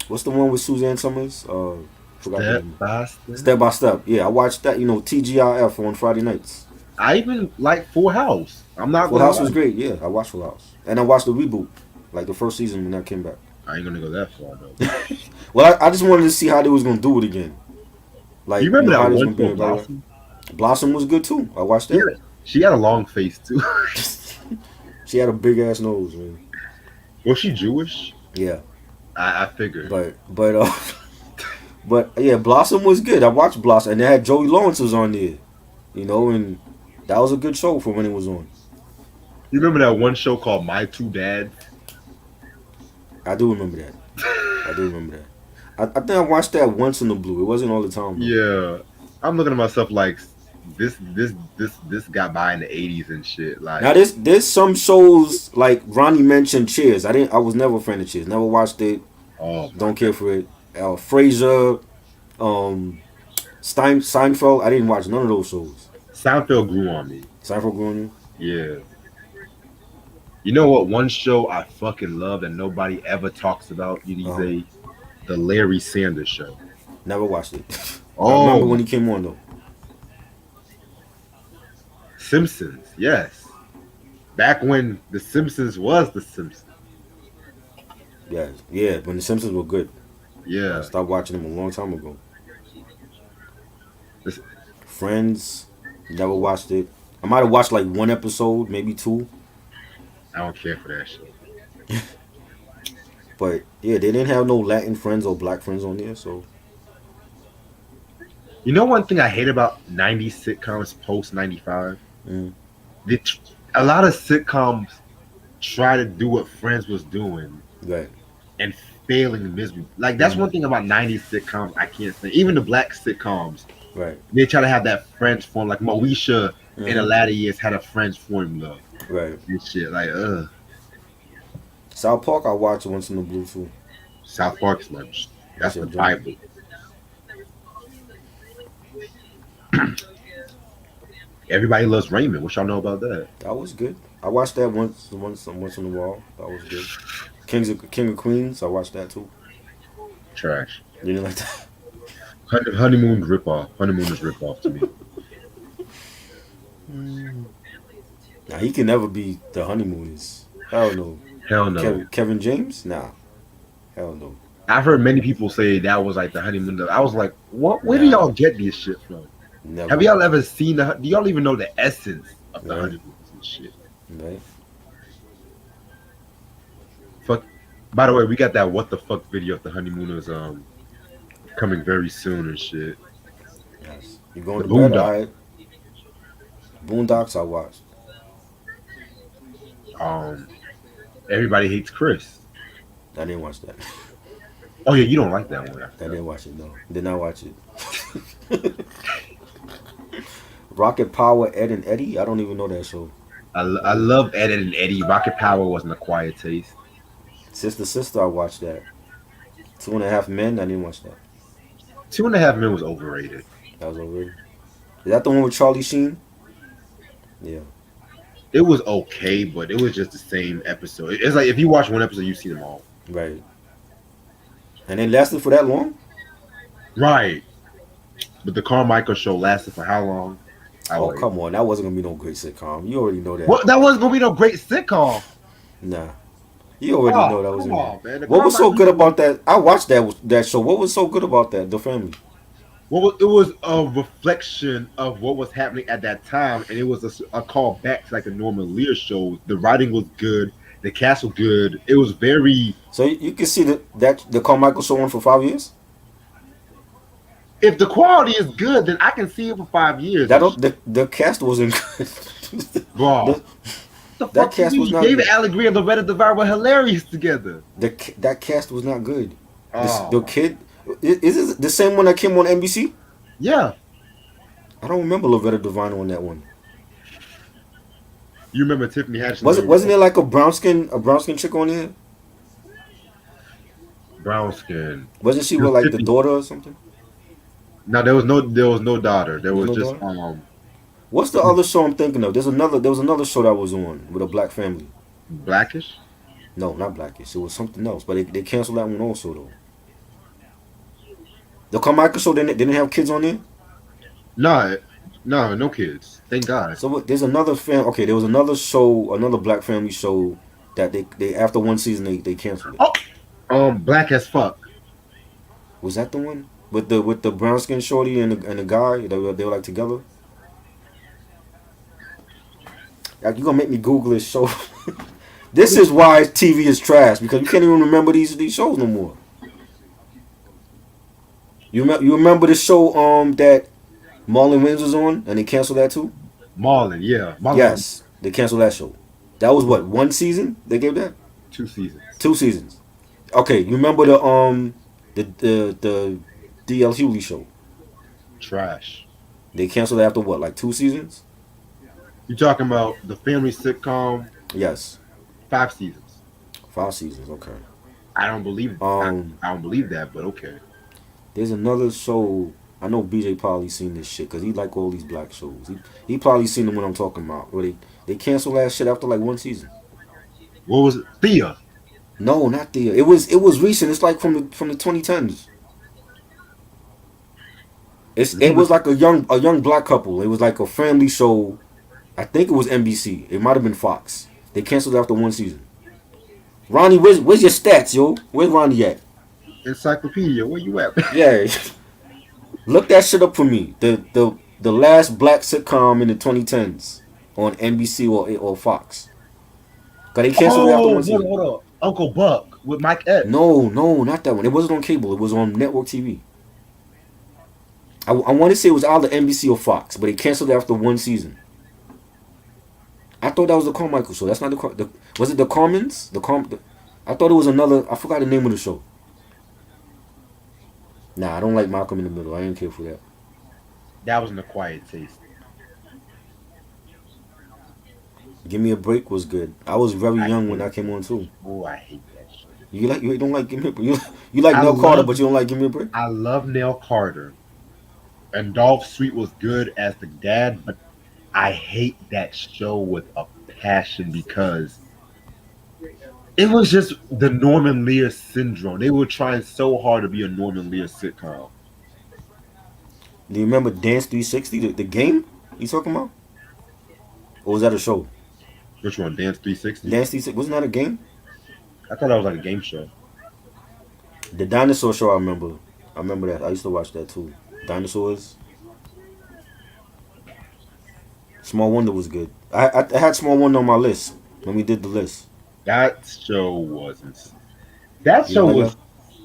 what's the one with Suzanne Summers? Forgot the Step name. by step. Step by Step. Yeah, I watched that. TGIF on Friday nights. I even like Full House. I'm not Full gonna House lie. was great. Yeah, I watched Full House, and I watched the reboot, like the first season when that came back. I ain't gonna go that far though. Well, I just wanted to see how they was gonna do it again. You Like remember how that they was one gonna show, bring it back. Blossom? Blossom was good too. I watched Yeah, that. she had a long face too. She had a big ass nose, man. Was she Jewish? Yeah, I figured. but yeah, Blossom was good. I watched Blossom, and they had Joey Lawrence was on there, and that was a good show for when it was on. You remember that one show called My Two Dads? I do remember that. I do remember that. I think I watched that once in the blue. It wasn't all the time. Though. Yeah, I'm looking at myself like this got by in the '80s and shit. Like, Now there's some shows like Ronnie mentioned Cheers. I was never a fan of Cheers. Never watched it. oh my Don't care for it. Frasier, um, Seinfeld. I didn't watch none of those shows. Seinfeld grew on me. Seinfeld grew on you. Yeah, You know what? One show I fucking love that nobody ever talks about these Uh, days? The Larry Sanders Show. Never watched it. I Oh remember when my, he came on though. Simpsons. Yes, back when the Simpsons was the Simpsons. Yeah, yeah. When the Simpsons were good, I Yeah. stopped watching them a long time ago. This- Friends, never watched it. I might have watched like one episode, maybe two, I don't care for that show. but yeah, they didn't have no Latin friends or black friends on there. So You know one thing I hate about '90s sitcoms post '95? mm, They a lot of sitcoms try to do what Friends was doing right, and failing miserably. Like that's mm, one thing about '90s sitcoms I can't say. Even the black sitcoms, right, they try to have that Friends form. Like Moesha in the mm-hmm, latter years had a Friends formula right. and shit. Like South Park, I watch once in the blue too. South Park is like That's that's your the joint. Bible. Everybody loves Raymond. What y'all know about that? That was good. I watched that once in a while. That was good. King of Queens, I watched that too. Trash. You didn't like that? Honeymoon ripoff. Honeymoon is ripoff to me. Nah, he can never be the honeymooners. Hell no. Hell no. Kevin James? Nah. Hell no. I've heard many people say that was like the honeymoon. I was like, what? Where do Nah. y'all get this shit from? Have Never. y'all ever seen the? Do y'all even know the essence of the Right. honeymoons and shit? Right. Fuck. By the way, we got that what the fuck video of the honeymooners coming very soon and shit. Yes. You going The to bed? All Boondock. right. Boondocks, I watched. Um, everybody hates Chris. I didn't watch that. Oh yeah, you don't like that one. I I forgot. didn't watch it, no. Did not watch it. Rocket Power, Ed and Eddie? I don't even know that show. I love Ed and Eddie. Rocket Power was an acquired taste. Sister, I watched that. Two and a Half Men, I didn't watch that. Two and a Half Men was overrated. That was already. Is that the one with Charlie Sheen? Yeah. It was okay, but it was just the same episode. It's like if you watch one episode, you see them all. Right. And it lasted for that long? Right. But the Carmichael show lasted for how long? I Oh, wait. come on. That wasn't going to be no great sitcom. You already know that. What? That wasn't gonna be no great sitcom. Nah. You already know Oh, that was come in on, man. The What was so Carmichael good show. about that? I watched that show. What was so good about that? The family. It was a reflection of what was happening at that time, and it was a call back to like a Norman Lear show. The writing was good, the cast was good. It was very. So you can see that the Carmichael show on for 5 years. If the quality is good, then I can see it for 5 years. That And don't- the cast wasn't good. bro, the, the that fuck you cast was mean? not David good. Allegre and Loretta Devine were hilarious together. That cast was not good. The Oh, kid is it the same one that came on NBC? yeah. I don't remember Loretta Devine on that one. You remember Tiffany Haddish? Wasn't there like a brown skin chick on there? brown skin? Wasn't she It with was like the Tiffany. daughter or something? No, there was no daughter. There There's was no just daughter. What's the other show I'm thinking of? There was another show that was on with a black family. Blackish. No, not Blackish. It was something else, but they canceled that one also though. The Carmichael show didn't have kids on there. No, no kids. Thank God. So there's another Okay, there was another show, another black family show that they after one season they canceled it. Oh, black as fuck. Was that the one with the brown skin shorty and the guy they were like together? Like you gonna make me Google this show? This is why TV is trash because you can't even remember these shows no more. You remember the show that Marlon Wayans was on and they canceled that too? Marlon, yeah. Marlon. Yes, they canceled that show. That was what, one season they gave that? 2 seasons. 2 seasons. Okay, you remember the D.L. Hewley show? Trash. They canceled it after what, like 2 seasons? You talking about the family sitcom? Yes, 5 seasons. 5 seasons. Okay. I don't believe. Um, I don't believe that, but okay. there's another show. I know BJ probably seen this shit because he like all these black shows. He probably seen them when I'm talking about. Where they canceled that shit after like one season. What was it? Thea. No, not Thea. It was recent. It's like from the 2010s. It was like a young black couple. It was like a family show. I think it was NBC. It might have been Fox. They canceled after one season. Ronnie, where's your stats, yo? Where's Ronnie at? Encyclopedia. Where you at? Yeah, look that shit up for me. The last black sitcom in the 2010s on NBC or Fox. Cause they canceled it after Oh, one season. hold on. Uncle Buck with Mike Epps. No, no, not that one. It wasn't on cable. It was on network TV. I want to say it was either NBC or Fox, but they canceled it after one season. I thought that was the Carmichael show. That's not the was it the Carmens? I thought it was another. I forgot the name of the show. Nah, I don't like Malcolm in the Middle. I didn't care for that. That was in the Quiet Taste. Give Me a Break was good. I was very I young hate when that came on too. Oh, I hate that shit. You don't like Give Me a Break. You like I Nell Carter, love but you don't like Give Me a Break. I love Nell Carter. And Dolph Sweet was good as the dad, but I hate that show with a passion because it was just the Norman Lear syndrome. They were trying so hard to be a Norman Lear sitcom. Do you remember Dance 360, the game you talking about? Or was that a show? Which one? Dance 360? Dance 360 wasn't that a game? I thought that was like a game show. The dinosaur show, I remember. I remember that. I used to watch that too. Dinosaurs. Small Wonder was good. I had Small Wonder on my list when we did the list. That show wasn't. That You show know was.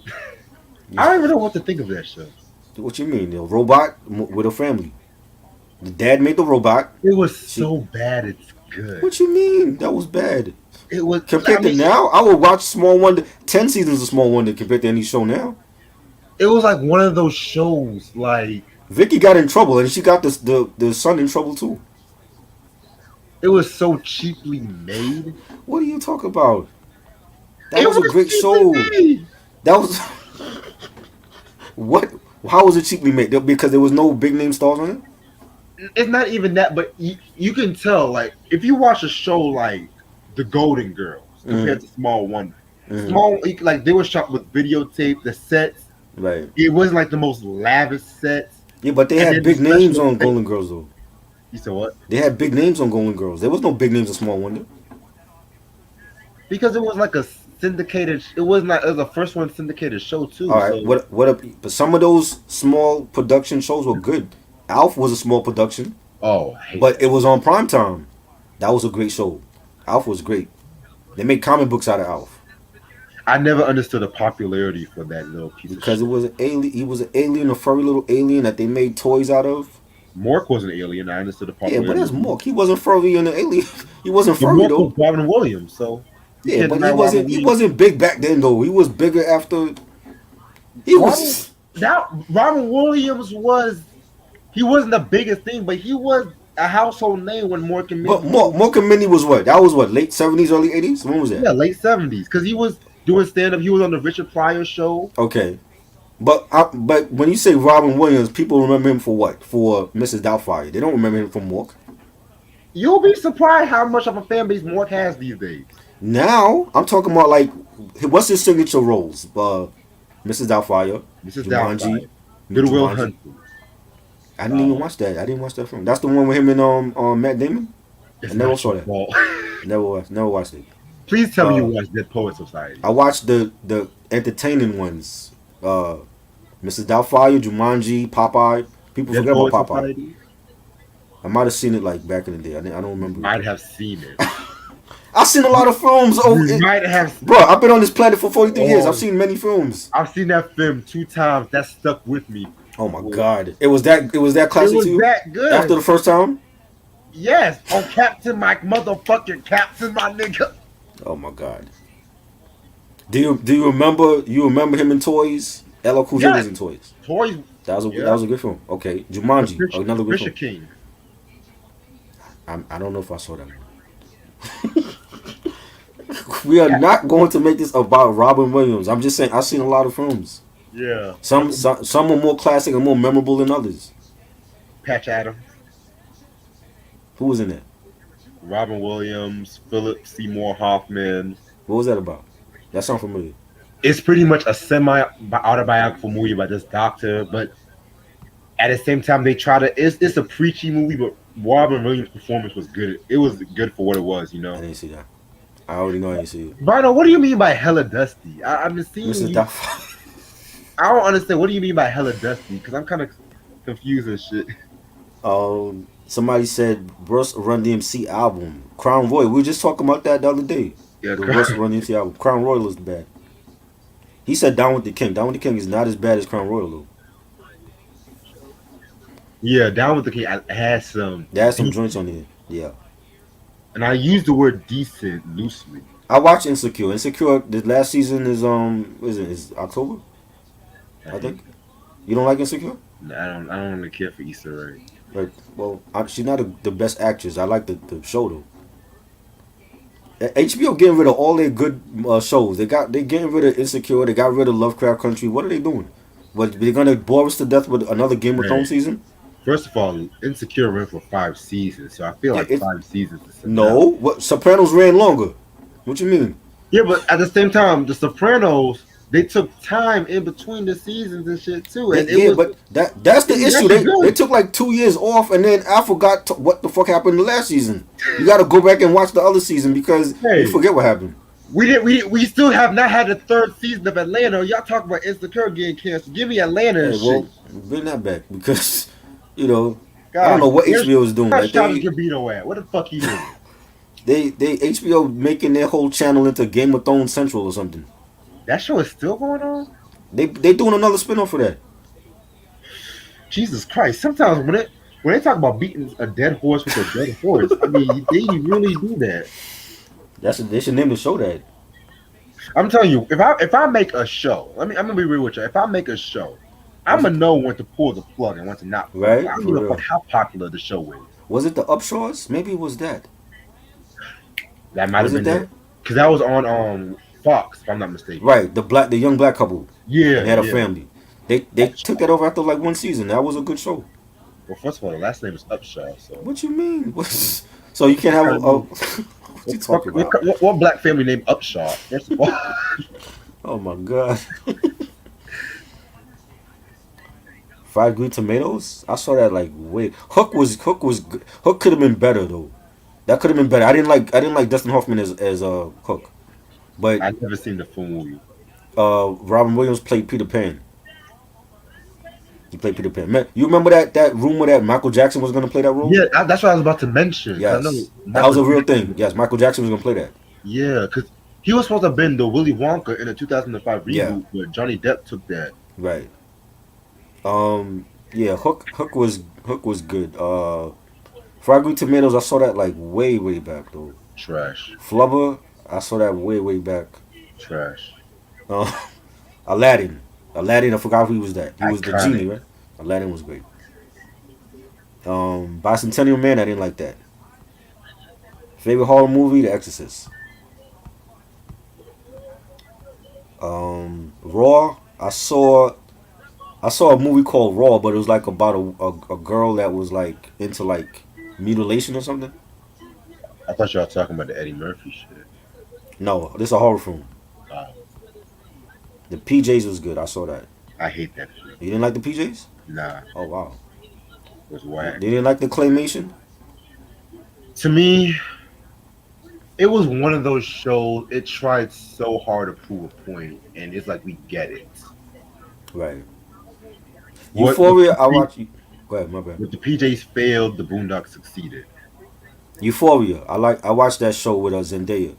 like I that? don't even know what to think of that show. What you mean? A robot with a family. The dad made the robot. It was She. so bad, it's good. What you mean? That was bad. It was. I Compared to mean, now, I would watch Small Wonder. 10 seasons of Small Wonder compared to any show now. it was like one of those shows. Like Vicky got in trouble, and she got the son in trouble too. it was so cheaply made. What are you talking about? That It was a was great cheaply show. made. That was what? How was it cheaply made? Because there was no big name stars on it. It's not even that, but you can tell. Like if you watch a show like The Golden Girls compared to Small Wonder, Small like they were shot with videotape. The sets, Right. it wasn't like the most lavish sets. Yeah, but they And had then big the names special on effects. Golden Girls though. You said what? They had big names on Golden Girls. There was no big names on Small Wonder. Because it was like a syndicated. It was not. It was the first one syndicated show too. All right. So What up? But some of those small production shows were good. Alf was a small production, oh, I hate but that. it was on prime time. That was a great show. Alf was great. They made comic books out of Alf I never understood the popularity for that little piece of because shit. it was an alien. He was an alien, a furry little alien that they made toys out of. Mork was an alien. I understood the Yeah, but popularity. that's Mork. He wasn't furry in the alien. He wasn't The furry Mork though. was Robin Williams, so you Yeah, can't but deny he Robin wasn't. He Williams. wasn't big back then though. He was bigger after. He Robin, was. that Robin Williams was. He wasn't the biggest thing, but he was a household name when Mork and But Mindy. Mork and Mindy was what? That was what? Late 70s, early 80s. When was that? Yeah, late 70s, because he was doing stand up. He was on the Richard Pryor show. Okay. But when you say Robin Williams, people remember him for what? For Mrs. Doubtfire. They don't remember him from Mork. You'll be surprised how much of a fan base Mork has these days. Now I'm talking about like what's his signature roles? Mrs. Doubtfire, Mrs. Jumanji, Doubtfire, Goodwill Jumanji. Hunting. I didn't even watch that. I didn't watch that film. That's the one with him and Matt Damon. It's I never not saw your that. fault. Never watched it. Please tell me you Uh, watched Dead Poet Society. I watched the entertaining ones. Mrs. Doubtfire, Jumanji, Popeye. People Dead forget Poet about Popeye. Society? I might have seen it like back in the day. I don't remember. Might have seen it. I've seen a lot of films. You might have. Bro, I've been on this planet for 43 years. Oh. I've seen many films. I've seen that film 2 times. That stuck with me. Oh my god. It was that classic It was to you? that good. After the first time? Yes, on Captain Mike, motherfucking Captain, my nigga. Oh my god. Do you remember him in Toys? LL Cool J Yes. was in Toys. Toys. That Yeah. was a good film. Okay. Jumanji, Patricia, another good Patricia film. King. I don't know if I saw that one. We are not going to make this about Robin Williams. I'm just saying I've seen a lot of films. Yeah. Some are more classic and more memorable than others. Patch Adams. Who was in that? Robin Williams, Philip Seymour Hoffman. What was that about? That sounds familiar. It's pretty much a semi autobiographical movie by this doctor, but at the same time they try to. It's a preachy movie, but Robin Williams' performance was good. It was good for what it was, you I know. didn't see that. I already know I didn't see it. Brino, what do you mean by hella dusty? I've been seeing Mrs. you. Doubtfire. I don't understand. What do you mean by hella dusty? Because I'm kind of confused and shit. Somebody said Russ Run DMC album Crown Royal. We were just talking about that the other day. Yeah, The Russ Run DMC album Crown Royal is bad. He said Down with the King. Down with the King is not as bad as Crown Royal though. yeah. Down with the King has some, There has some joints on there. Yeah. and I use the word decent loosely. I watched Insecure. Insecure. The last season is what is it? Is October? I I think. hate. You don't like Insecure? I don't. I don't really care for Issa Rae. Like, well, she's not the best actress. I like the show though. HBO getting rid of all their good shows. They getting rid of Insecure. They got rid of Lovecraft Country. What are they doing? What they're gonna bore us to death with another Game of Thrones Right. season? First of all, Insecure ran for 5 seasons, so I feel Yeah, like it 5 seasons is enough. no. What Sopranos ran longer? What you mean? Yeah, but at the same time, The Sopranos they took time in between the seasons and shit too, and it Yeah, was but that's the it was issue. actually They good. took like 2 years off, and then I forgot what the fuck happened the last season. You got to go back and watch the other season because you Hey, forget what happened. we still have not had the third season of Atlanta. Y'all talk about Insecure getting canceled. Give me Atlanta and Hey, shit. well, bring that back because you know I don't know God, what HBO is doing. where's Like Childish Gambino at? What the fuck he doing? they HBO making their whole channel into Game of Thrones Central or something. That show is still going on. They doing another spinoff for that. Jesus Christ! Sometimes when they talk about beating a dead horse with a dead horse, I mean they really do that. They should name the show that. I'm telling you, if I make a show, I'm gonna be real with you. If I make a show, I'm Was it gonna know when to pull the plug and when to not pull. I right don't for give a fuck real? how popular the show is. Was it the Upshaws? Maybe it was that. That might have Was it been that? it because that was on Fox, if I'm not mistaken. Right, the young black couple. Yeah, They had a yeah. family. They took that over after like one season. That was a good show. Well, first of all, the last name is Upshaw, so What you mean? So you can't have I mean, what you talking about? what black family named Upshaw? First of all, Oh my god. Fried green tomatoes? I saw that like way. Hook was good. Hook could have been better though. That could have been better. I didn't like Dustin Hoffman as Hook, but I never seen the full movie. Robin Williams played Peter Pan. He played Peter Pan. Man, you remember that rumor that Michael Jackson was gonna play that role? Yeah, that's what I was about to mention. 'Cause I know Yes, that was a Michael real thing. Jackson. Yes, Michael Jackson was gonna play that. Yeah, because he was supposed to have been the Willy Wonka in the 2005 Yeah, reboot, but Johnny Depp took that. right. Yeah, Hook was good. Fried green tomatoes. I saw that like way back though. Trash, Flubber. I saw that way back. trash, Uh, Aladdin. Aladdin. I forgot who he was. That he was the iconic. genie, right? Aladdin was great. Bicentennial Man. I didn't like that. Favorite horror movie: The Exorcist. Raw. I saw a movie called Raw, but it was like about a girl that was like into like mutilation or something. I thought y'all talking about the Eddie Murphy shit. No, this is a horror film. Uh, The PJs was good. I saw that. I hate that shit. You didn't like the PJs? Nah, Oh wow. it was You whack. didn't like the claymation? To me, it was one of those shows. It tried so hard to prove a point, and it's like we get it. Right. What Euphoria. I watched. Go ahead, my bad. what the PJs failed, the Boondocks succeeded. Euphoria. I watched that show with Zendaya.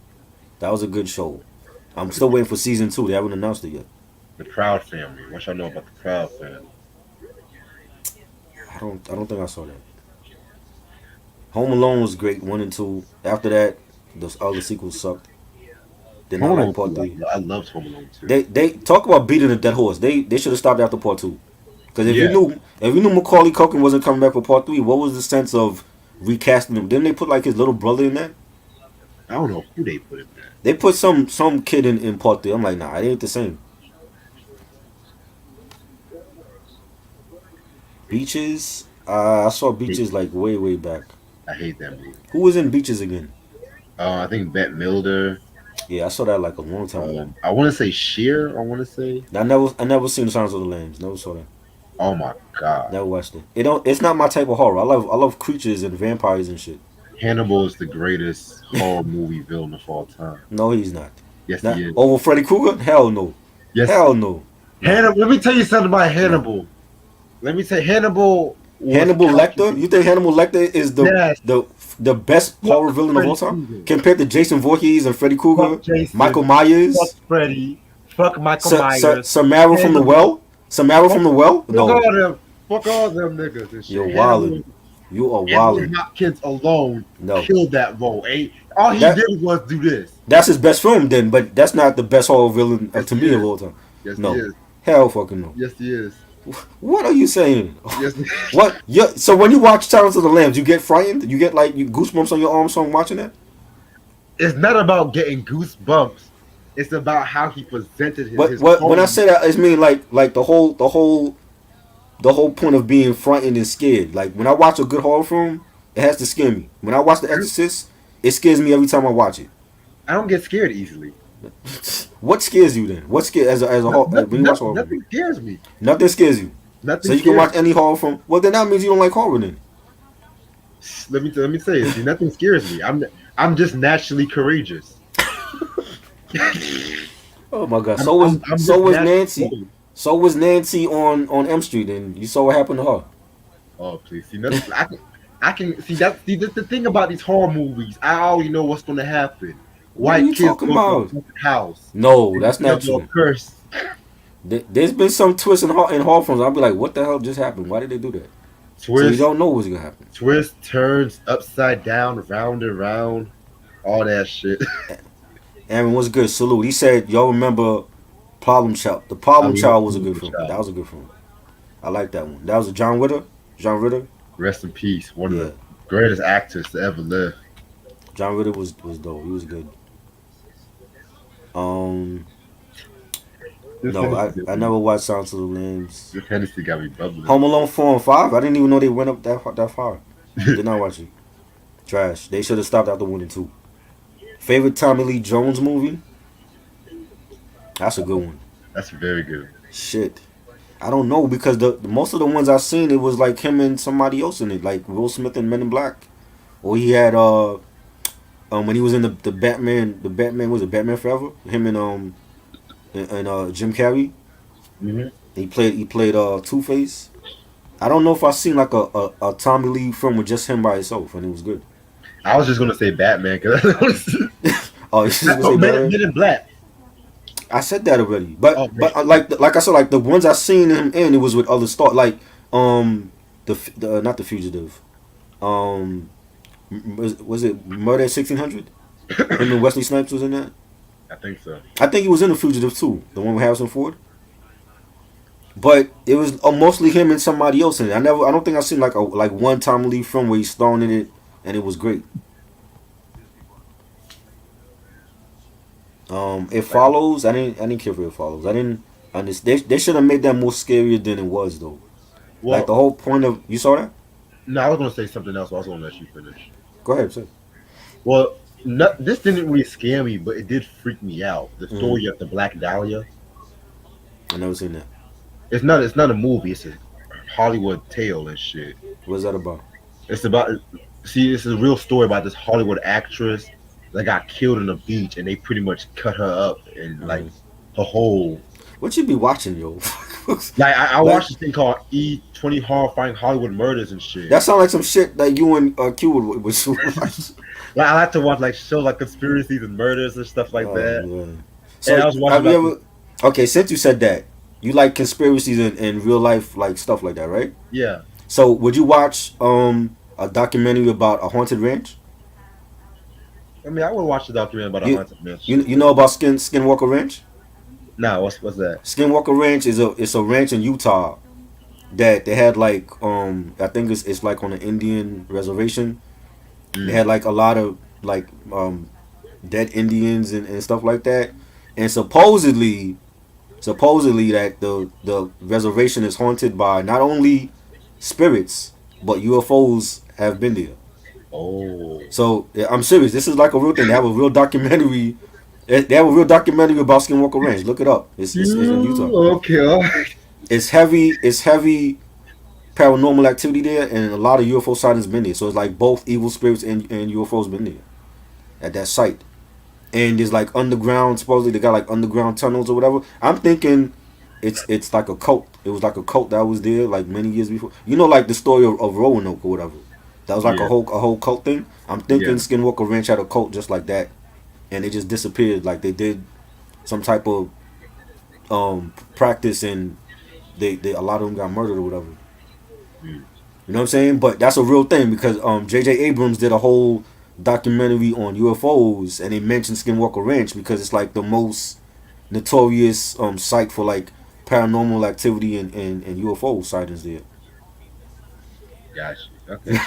That was a good show. I'm still waiting for season 2. They haven't announced it yet. The Proud Family. What y'all know about the Proud Family? I don't think I saw that. Home Alone was great, 1 and 2. After that, those other sequels sucked. Then I Home like Alone part 2, 3. I loved Home Alone 2. They talk about beating a dead horse. They should have stopped after part 2. Because Yeah, if you knew Macaulay Culkin wasn't coming back for part 3, what was the sense of recasting him? Didn't they put like his little brother in that? I don't know who they put in there. They put some kid in part 3. I'm like, nah, it ain't the same. Beaches. I saw Beaches like way back. I hate that movie. Who was in Beaches again? I think Bette Milder. Yeah, I saw that like a long time ago. I want to say Sheer. I want to say. I never seen the Silence of the Lambs. Never saw that. Oh my god. Never watched it. It don't. It's not my type of horror. I love creatures and vampires and shit. Hannibal is the greatest horror movie villain of all time. No, he's not. Yes, Not he is. over Freddy Krueger. Hell no. Yes, Hell no. No. Hannibal. Let me tell you something about No. Hannibal. Let me say Hannibal was Hannibal Lecter. You calculated. think Hannibal Lecter is Yes. the best Fuck horror villain of all Freddy time Krueger. compared to Jason Voorhees and Freddy Krueger, Fuck Jason. Michael Fuck Myers, Freddy. Fuck Michael Myers. Samara from the Hannibal. Well, Samara Fuck, from the Well. fuck No, all them. Fuck all them niggas and you're shit. wildin'. Hannibal. You are Anthony wildin'. Hopkins alone No, killed that role. All he that did was do this. that's his best film then, but that's not the best horror villain Yes, to he me of is. all time. Yes, he No, is. hell fucking no. Yes, he is. What are you saying? Yes. What? Yeah. So when you watch Silence of the Lambs, you get frightened? You get like goosebumps on your arms from watching that? It's not about getting goosebumps. It's about how he presented his What? When I poem. say that, it's mean like the whole point of being frightened and scared. Like when I watch a good horror film, it has to scare me. When I watch The Exorcist, it scares me every time I watch it. I don't get scared easily. What scares you then? What scares as a horror when you watch horror? Nothing scares me. Nothing scares you. Nothing. So you can scares watch any horror film. Well, then that means you don't like horror then. Let me say it. See, nothing scares me. I'm just naturally courageous. Oh my god. I'm, So was I'm so just was naturally Nancy. bold. So was Nancy on M Street, and you saw what happened to her. Oh please, see nothing. I can see that. See, that's the thing about these horror movies. I already know what's going to happen. What are White you kids talking go about? to a house. No, that's not Double true. curse. There's been some twists in horror films. I'll be like, what the hell just happened? Why did they do that? So you Twist, don't know what's gonna happen. twist, turns, upside down, round and round, all that shit. Aaron, what's good? Salute. He said, y'all remember Problem Child? The Problem Child was a good film. That was a good film. I like that one. That was a John Ritter. John Ritter. Rest in peace. One of Yeah. the greatest actors to ever live. John Ritter was dope. He was good. This No, Hennessy I never watched Silence of the Lambs. This Hennessy got me bubbling. Home Alone 4 and 5. I didn't even know they went up that far. Did not watch it. Trash. They should have stopped after 1 and 2. Favorite Tommy Lee Jones movie? That's a good one. That's very good. Shit. I don't know because the most of the ones I've seen it was like him and somebody else in it, like Will Smith and Men in Black. Or he had when he was in the Batman was it Batman Forever? Him and Jim Carrey. Mm-hmm. He played Two-Face. I don't know if I've seen like a Tommy Lee film with just him by himself and it was good. I was just gonna say Batman because Oh, you just gonna say Batman? Men in Black. I said that already, but Oh, like I said, like the ones I seen him in, it was with other stars, like the not the Fugitive, was it Murder at 1600? Him and Wesley Snipes was in that. I think so. I think he was in the Fugitive too, the one with Harrison Ford. But it was mostly him and somebody else in it. I don't think I've seen like one Tom Lee film where he's starring in it and it was great. It Follows. I didn't care for It Follows. I didn't understand. They should have made that more scarier than it was though. Well, Like the whole point of you saw that. no, I was gonna say something else. I was gonna let you finish. Go ahead, sir. Well, this didn't really scare me, but it did freak me out. The story of the Black Dahlia. I never seen that. It's not a movie. It's a Hollywood tale and shit. What's that about? It's about it's a real story about this Hollywood actress that got killed on a beach, and they pretty much cut her up and like her whole. What you be watching, yo? Like I watched this thing called E20 Horrifying Hollywood Murders and shit. That sounds like some shit that you and Q would watch. Like I like to watch like shows like conspiracies and murders and stuff like that. Man. So And I was watching have you ever? Okay, since you said that, you like conspiracies and real life like stuff like that, right? Yeah. So would you watch a documentary about a haunted ranch? I mean, I would watch the documentary about a haunted mansion. You know about Skinwalker Ranch? Nah, what's that? Skinwalker Ranch is a ranch in Utah that they had like I think it's like on an Indian reservation. They had like a lot of like dead Indians and stuff like that. And supposedly that the reservation is haunted by not only spirits but UFOs have been there. Oh, So yeah, I'm serious. This is like a real thing. They have a real documentary. They have a real documentary about Skinwalker Ranch. Look it up. It's in Utah. okay. All right. It's heavy. It's heavy paranormal activity there, and a lot of UFO sightings been there. So it's like both evil spirits and UFOs been there at that site. And there's like underground. Supposedly they got like underground tunnels or whatever. I'm thinking it's like a cult. It was like a cult that was there like many years before. You know, like the story of Roanoke or whatever. That was like Yeah, a whole cult thing. I'm thinking yeah, Skinwalker Ranch had a cult just like that, and they just disappeared. Like they did some type of practice, and they a lot of them got murdered or whatever. mm, You know what I'm saying? But that's a real thing because J.J. Abrams did a whole documentary on UFOs, and they mentioned Skinwalker Ranch because it's like the most notorious site for like paranormal activity and UFO sightings there. got you. Okay.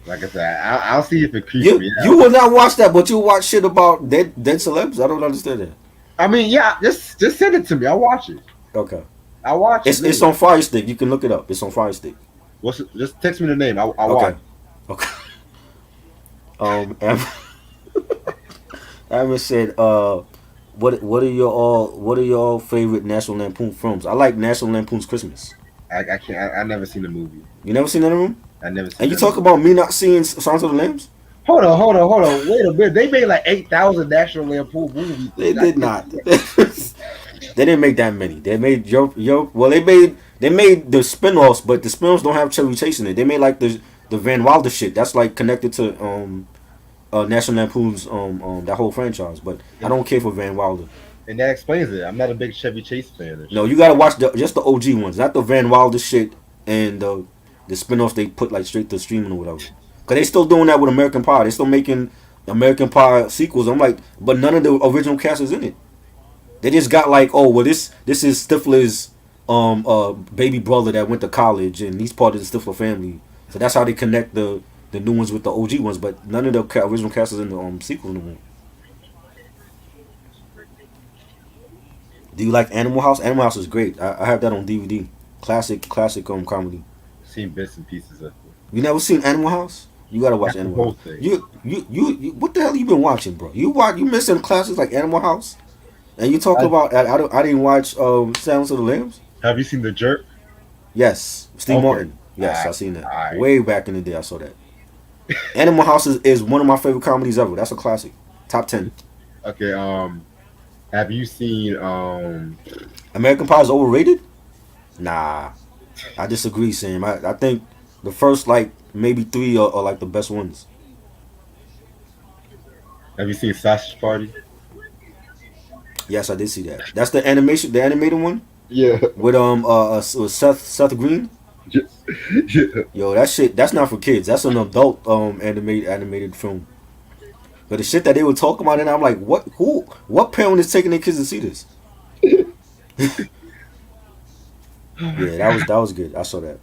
Like I said, I'll see if it creeps You me you out. will not watch that, but you watch shit about dead celebs. I don't understand that. I mean, yeah, just send it to me. I'll watch it. Okay, I'll watch it. it's Literally. on Fire Stick. You can look it up. It's on Fire Stick. Just text me the name. I'll Okay, watch. okay. Am- Aaron said, what are your favorite National Lampoon films? I like National Lampoon's Christmas. I can't. I never seen the movie. You never seen that of them? I never seen And you that talk movie. about me not seeing Songs of the Lambs? Hold on. Wait a minute. They made like 8,000 National Lampoon movies. They I did can't not. see that. They didn't make that many. They made yo well they made the spin-offs, but the spin-offs don't have Chevy Chase in it. They made like the Van Wilder shit. That's like connected to National Lampoon's that whole franchise. But I And, don't care for Van Wilder. and that explains it. I'm not a big Chevy Chase fan and No, shit. you gotta watch just the OG ones, not the Van Wilder shit and the spin-offs they put like straight to streaming or whatever. Cause they still doing that with American Pie. They still making American Pie sequels. I'm like, but none of the original cast is in it. They just got like, oh well, this is Stifler's baby brother that went to college and he's part of the Stifler family. So that's how they connect the new ones with the OG ones. But none of the original cast is in the sequel no more. Do you like Animal House? Animal House is great. I have that on DVD. Classic comedy. Seen bits and pieces of it. You never seen Animal House? You gotta watch Not the Animal whole House. thing. You what the hell you been watching, bro? You missing classics like Animal House? And you talk I, about I didn't watch Silence of the Lambs? have you seen The Jerk? Yes. Steve Okay. Martin. Yes, I seen that. Alright. Way back in the day I saw that. Animal House is one of my favorite comedies ever. That's a classic. Top 10. Okay. Have you seen American Pie is overrated? Nah. I disagree, Sam. I think the first like maybe three are like the best ones. Have you seen Sausage Party? Yes, I did see that. That's the animation, the animated one Yeah. with Seth Green. Yeah. Yo, that shit that's not for kids. That's an adult animated film. But the shit that they were talking about, and I'm like, what parent is taking their kids to see this? Yeah, that was good. I saw that.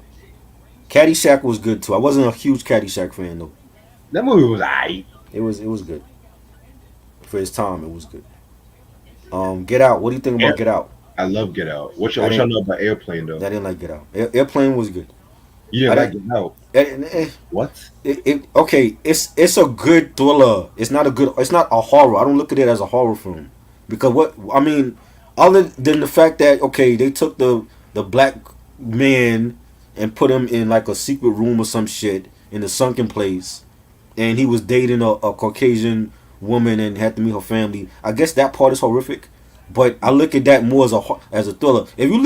Caddyshack was good too. I wasn't a huge Caddyshack fan though. That movie was aight. It was good for his time. It was good. Get Out. What do you think about Get Out? I love Get Out. I What y'all didn't. know about Airplane though? I didn't like Get Out. Airplane was good. You I didn't like didn't. Get Out. Eh, What? okay. It's a good thriller. It's not a good. It's not a horror. I don't look at it as a horror film because what I mean, other than the fact that okay, they took the black man and put him in like a secret room or some shit in a sunken place, and he was dating a Caucasian woman and had to meet her family. I guess that part is horrific, but I look at that more as a thriller. If you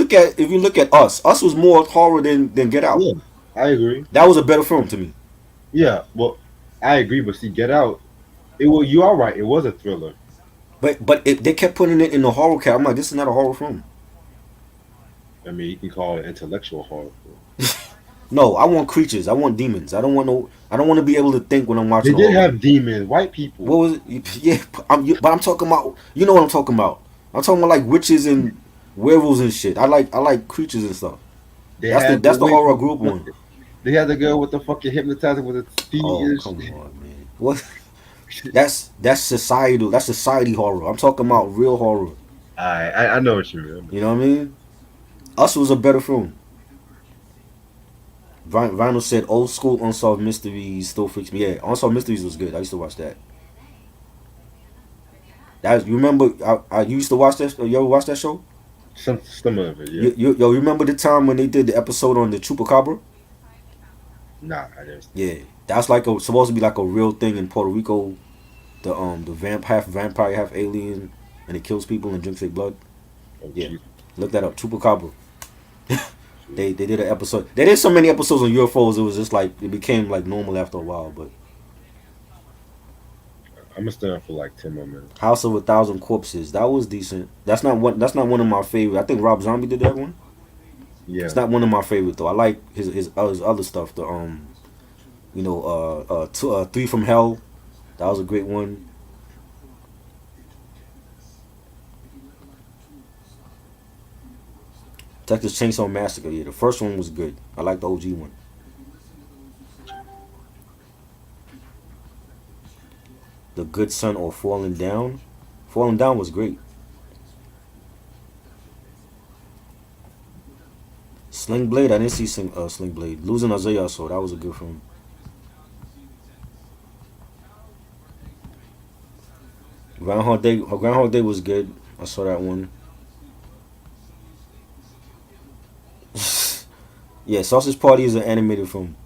look at Us was more horror than Get Out. Yeah, I agree. That was a better film to me. Yeah, well, I agree. But see, Get Out, it was you all right. It was a thriller. They kept putting it in the horror cat. I'm like, this is not a horror film. I mean, you can call it intellectual horror. No, I want creatures. I want demons. I don't want no. I don't want to be able to think when I'm They watching a did horror. have demons, white people. What was it? Yeah, but I'm talking about. You know what I'm talking about. I'm talking about like witches and werewolves and shit. I like creatures and stuff. They had That's the wait, horror group one. They had the girl with the fucking hypnotizer with the feet Oh and come shit. on, man. What? That's societal. That's society horror. I'm talking about real horror. I know what you mean. You know what I mean? Us was a better film. Vinyl said old school Unsolved Mysteries still freaks me. Yeah, Unsolved Mysteries was good. I used to watch that. You remember? I used to watch that. You ever watch that show? Some of it, yeah. You remember the time when they did the episode on the Chupacabra? Nah, I didn't. Yeah, that's like supposed to be like a real thing in Puerto Rico. The half vampire, half alien, and it kills people and drinks their blood. Oh, Yeah, jeez. look that up. Chupacabra. They did an episode. They did so many episodes on UFOs. It was just like it became like normal after a while. But I'm gonna stay on for like 10 more minutes. House of a Thousand Corpses, that was decent. That's not one. That's not one of my favorite. I think Rob Zombie did that one. Yeah. It's not one of my favorite though. I like his other stuff. The Three from Hell. That was a great one. Texas Chainsaw Massacre. Yeah, the first one was good. I like the OG one. The Good Son or Falling Down. Falling Down was great. Sling Blade. I didn't see Sling Blade. Losing Isaiah. So that was a good film. Groundhog Day was good. I saw that one. Yeah, Sausage Party is an animated film.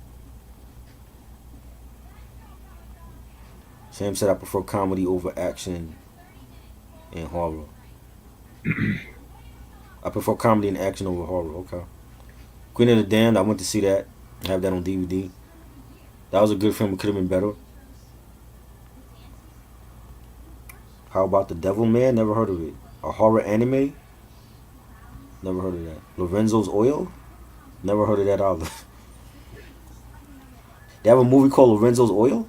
Sam said I prefer comedy over action and horror. I prefer comedy and action over horror. Okay. Queen of the Damned. I went to see that. I have that on DVD. That was a good film. It could have been better. How about The Devil Man? Never heard of it. A horror anime? Never heard of that. Lorenzo's Oil? Never heard of that either. They have a movie called Lorenzo's Oil?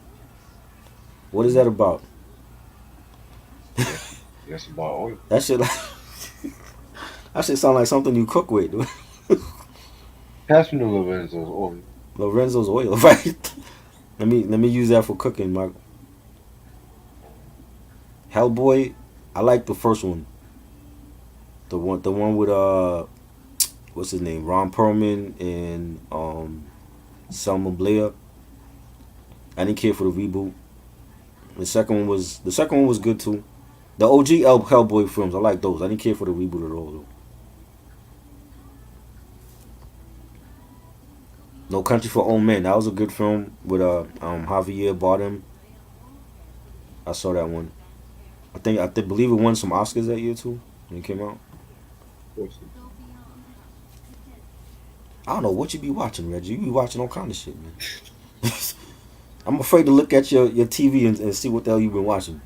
What is that about? That's about oil. That shit like that shit sound like something you cook with. Pass me the Lorenzo's oil. Lorenzo's Oil, right? Let me use that for cooking. My Hellboy, I like the first one. The one with what's his name? Ron Perlman and Selma Blair. I didn't care for the reboot. The second one was good too. The OG Hellboy films, I like those. I didn't care for the reboot at all though. No Country for Old Men, that was a good film with Javier Bardem. I saw that one. I believe it won some Oscars that year too when it came out. Of course. I don't know what you be watching, Reggie. You be watching all kind of shit, man. I'm afraid to look at your TV and see what the hell you've been watching.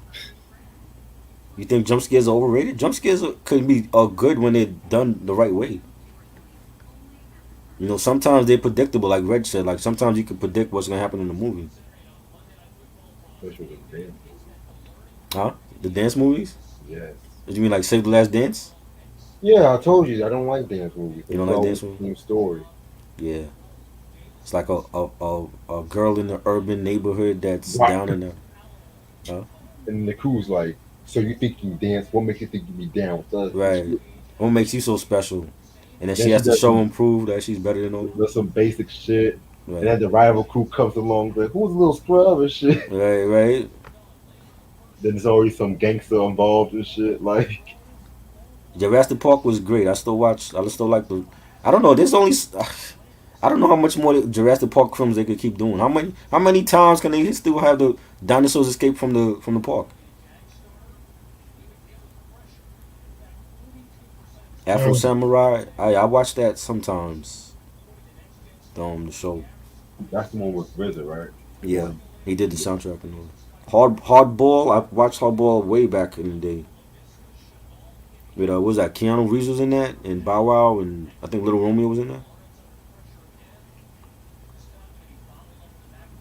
You think jump scares are overrated? Jump scares could be good when they're done the right way. Sometimes they're predictable, like Reg said. Like sometimes you can predict what's gonna happen in the movie. Which was a damn. Huh? The dance movies? Yes. Did you mean like Save the Last Dance? Yeah, I told you I don't like dance movies. You don't like dance movies? New story. Yeah. It's like a girl in the urban neighborhood that's Right. down in the. Huh? And the crew's like, so you think you can dance? What makes you think you be down with us? Right. What makes you so special? And then Then she has to does show and prove that she's better than all. some basic shit. Right. And then the rival crew comes along, like, who's a little scrub and shit? Right. Then there's always some gangster involved and shit. Like, Jurassic Park was great. I still watch. I still like the. I don't know. There's only. I don't know how much more Jurassic Park films they could keep doing. How many times can they still have the dinosaurs escape from the park? Afro Samurai. I watch that sometimes. The show. that's the one with RZA, right? Yeah, he did the soundtrack and all. Hardball. I watched Hardball way back in the day. With what was that? Keanu Reeves was in that, and Bow Wow, and I think Little Romeo was in that.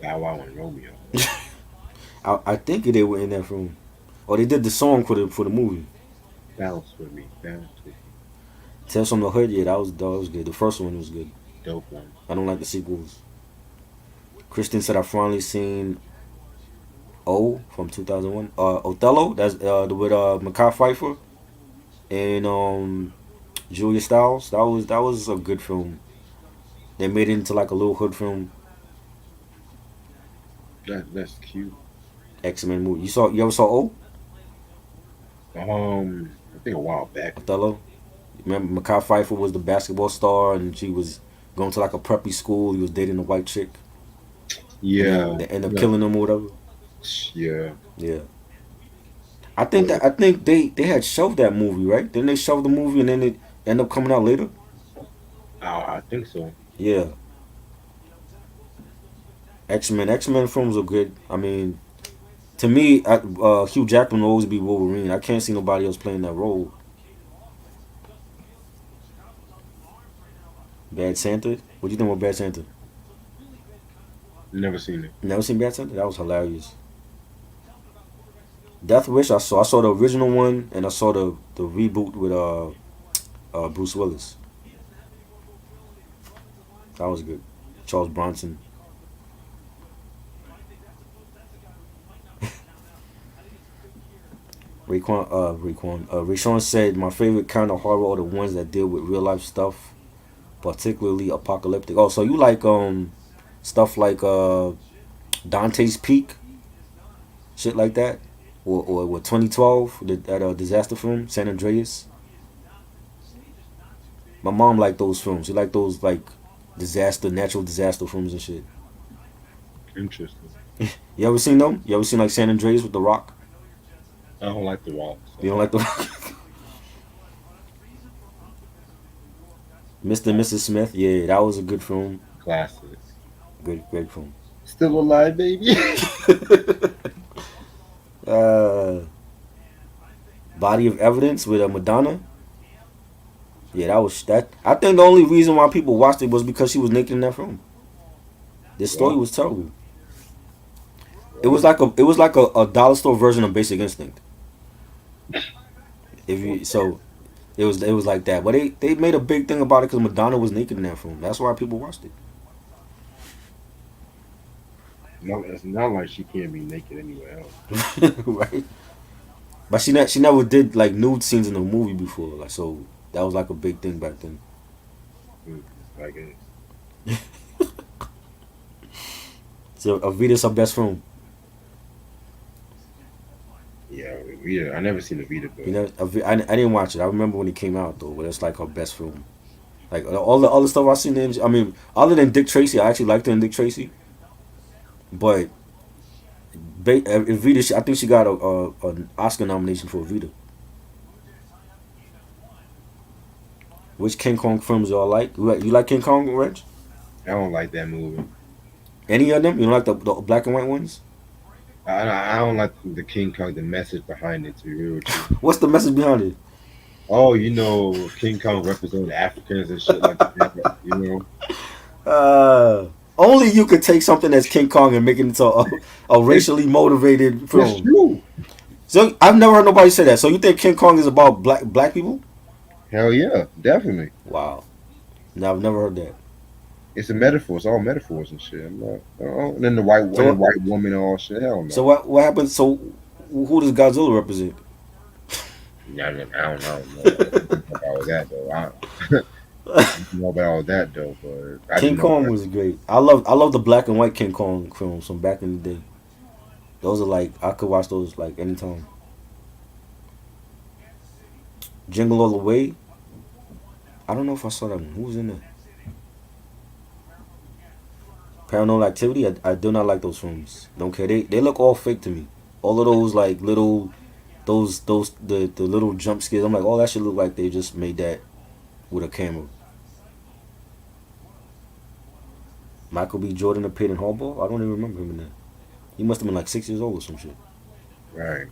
Bow Wow and Romeo. I think they were in that film, or they did the song for the movie. Balance with me. Balance with me. Tales from the Hood. Yeah, that was good. The first one was good. Dope one. I don't like the sequels. Kristen said I finally seen O from 2001. Othello. That's with Mekhi Phifer and Julia Stiles. That was a good film. They made it into like a little hood film. That's cute. X-Men movie. You ever saw I think a while back. Othello? Remember Mekhi Phifer was the basketball star, and she was going to like a preppy school. He was dating a white chick, and then Yeah, they end up yeah, killing him or whatever. yeah. Yeah, I think But that I think they had shelved that movie, right? Then they shelved the movie, and then it ended up coming out later. I think so. Yeah, X Men films are good. I mean, to me, Hugh Jackman will always be Wolverine. I can't see nobody else playing that role. Bad Santa. What do you think about Bad Santa? Never seen it. Never seen Bad Santa? That was hilarious. Death Wish. I saw the original one, and I saw the reboot with Bruce Willis. That was good. Charles Bronson. Rayshawn said my favorite kind of horror are the ones that deal with real life stuff, particularly apocalyptic. Oh, so you like stuff like Dante's Peak, shit like that, or what 2012 that disaster film San Andreas. My mom liked those films. She liked those like natural disaster films and shit. Interesting. You ever seen them? You ever seen like San Andreas with The Rock? I don't like the Rock, You so don't like the Mr. and Mrs. Smith? Yeah, that was a good film. classic. Great film. Still alive, baby. uh, Body of Evidence with Madonna. Yeah, that was that. I think the only reason why people watched it was because she was naked in that film. This story well, was terrible. well, It was like a dollar store version of Basic Instinct. If you so it was like that, but they made a big thing about it because Madonna was naked in that film. That's why people watched it. no, it's not like she can't be naked anywhere else. Right? But she never did like nude scenes in a movie before. Like so that was like a big thing back then. Mm, I guess. So Avita's her best film. Yeah, Vita. I never seen the Vita, You but know, I didn't watch it. I remember when it came out though, but it's like her best film. Like all the other stuff I seen him. I mean, other than Dick Tracy, I actually liked her in Dick Tracy. But Evita, I think she got an Oscar nomination for Evita. Which King Kong films do I like? You like King Kong, Reg? I don't like that movie. Any of them? You don't like the black and white ones? I don't like the King Kong, the message behind it, to be real with you. What's the message behind it? Oh, King Kong representing Africans and shit like that. Only you could take something that's King Kong and make it into a It's, racially motivated it's film. true. So I've never heard nobody say that. So you think King Kong is about black people? Hell yeah, definitely. Wow. No, I've never heard that. It's a metaphor. It's all metaphors and shit. I'm not. And then the So white woman and all shit. Hell so no. what happens? So who does Godzilla represent? I don't know about all that though. I don't know about all that though, but I King didn't know Kong that. was great. I love the black and white King Kong films from back in the day. Those are like I could watch those like anytime. Jingle All the Way. I don't know if I saw that one. Who was in there? Paranormal Activity. I do not like those films. Don't care. They look all fake to me. All of those like little those the little jump scares. I'm like, oh, that should look like they just made that with a camera. Michael B. Jordan appeared in Hardball. I don't even remember him in that. He must have been like 6 years old or some shit. Right.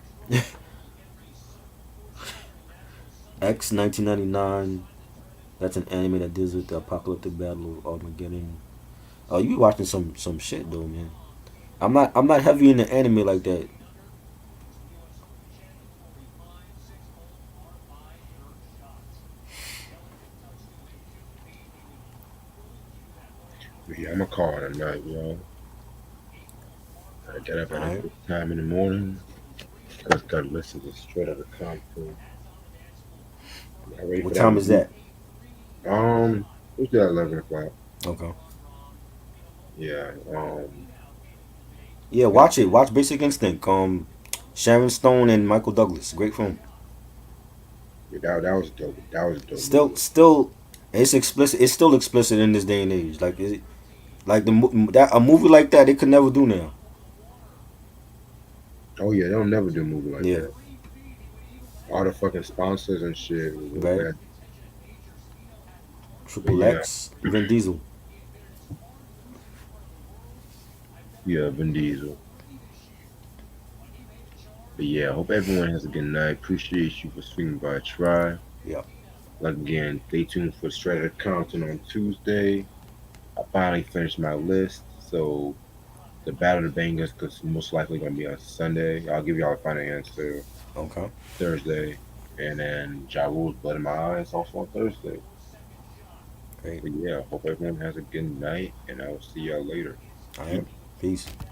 X 1999. That's an anime that deals with the apocalyptic battle of Armageddon. Oh, you be watching some shit though, man. I'm not heavy into anime like that. But yeah, I'm a call tonight, yo. I get up All at a right. good time in the morning. Just gotta listen to straight out of Compton. Y'all ready for What that time is review? that? It's at 11 o'clock. Okay. Yeah. Yeah, watch it. Watch Basic Instinct. Sharon Stone and Michael Douglas. Great film. Yeah, that was dope. That was a dope Still, movie. still, it's explicit. It's still explicit in this day and age. Like that a movie like that they could never do now. Oh yeah, they don't never do a movie like Yeah. that. All the fucking sponsors and shit was real Right. bad. But Triple yeah, X. Vin Diesel. yeah, Vin Diesel. But yeah, hope everyone has a good night. Appreciate you for swinging by Try. Yeah. Like again, stay tuned for shredded content on Tuesday. I finally finished my list, so the Battle of the Bangers is most likely gonna be on Sunday. I'll give y'all a final answer Okay. Thursday, and then Ja Rule's Blood in My Eyes also on Thursday. Great. But yeah, hope everyone has a good night, and I will see y'all later. All right. Peace. Peace.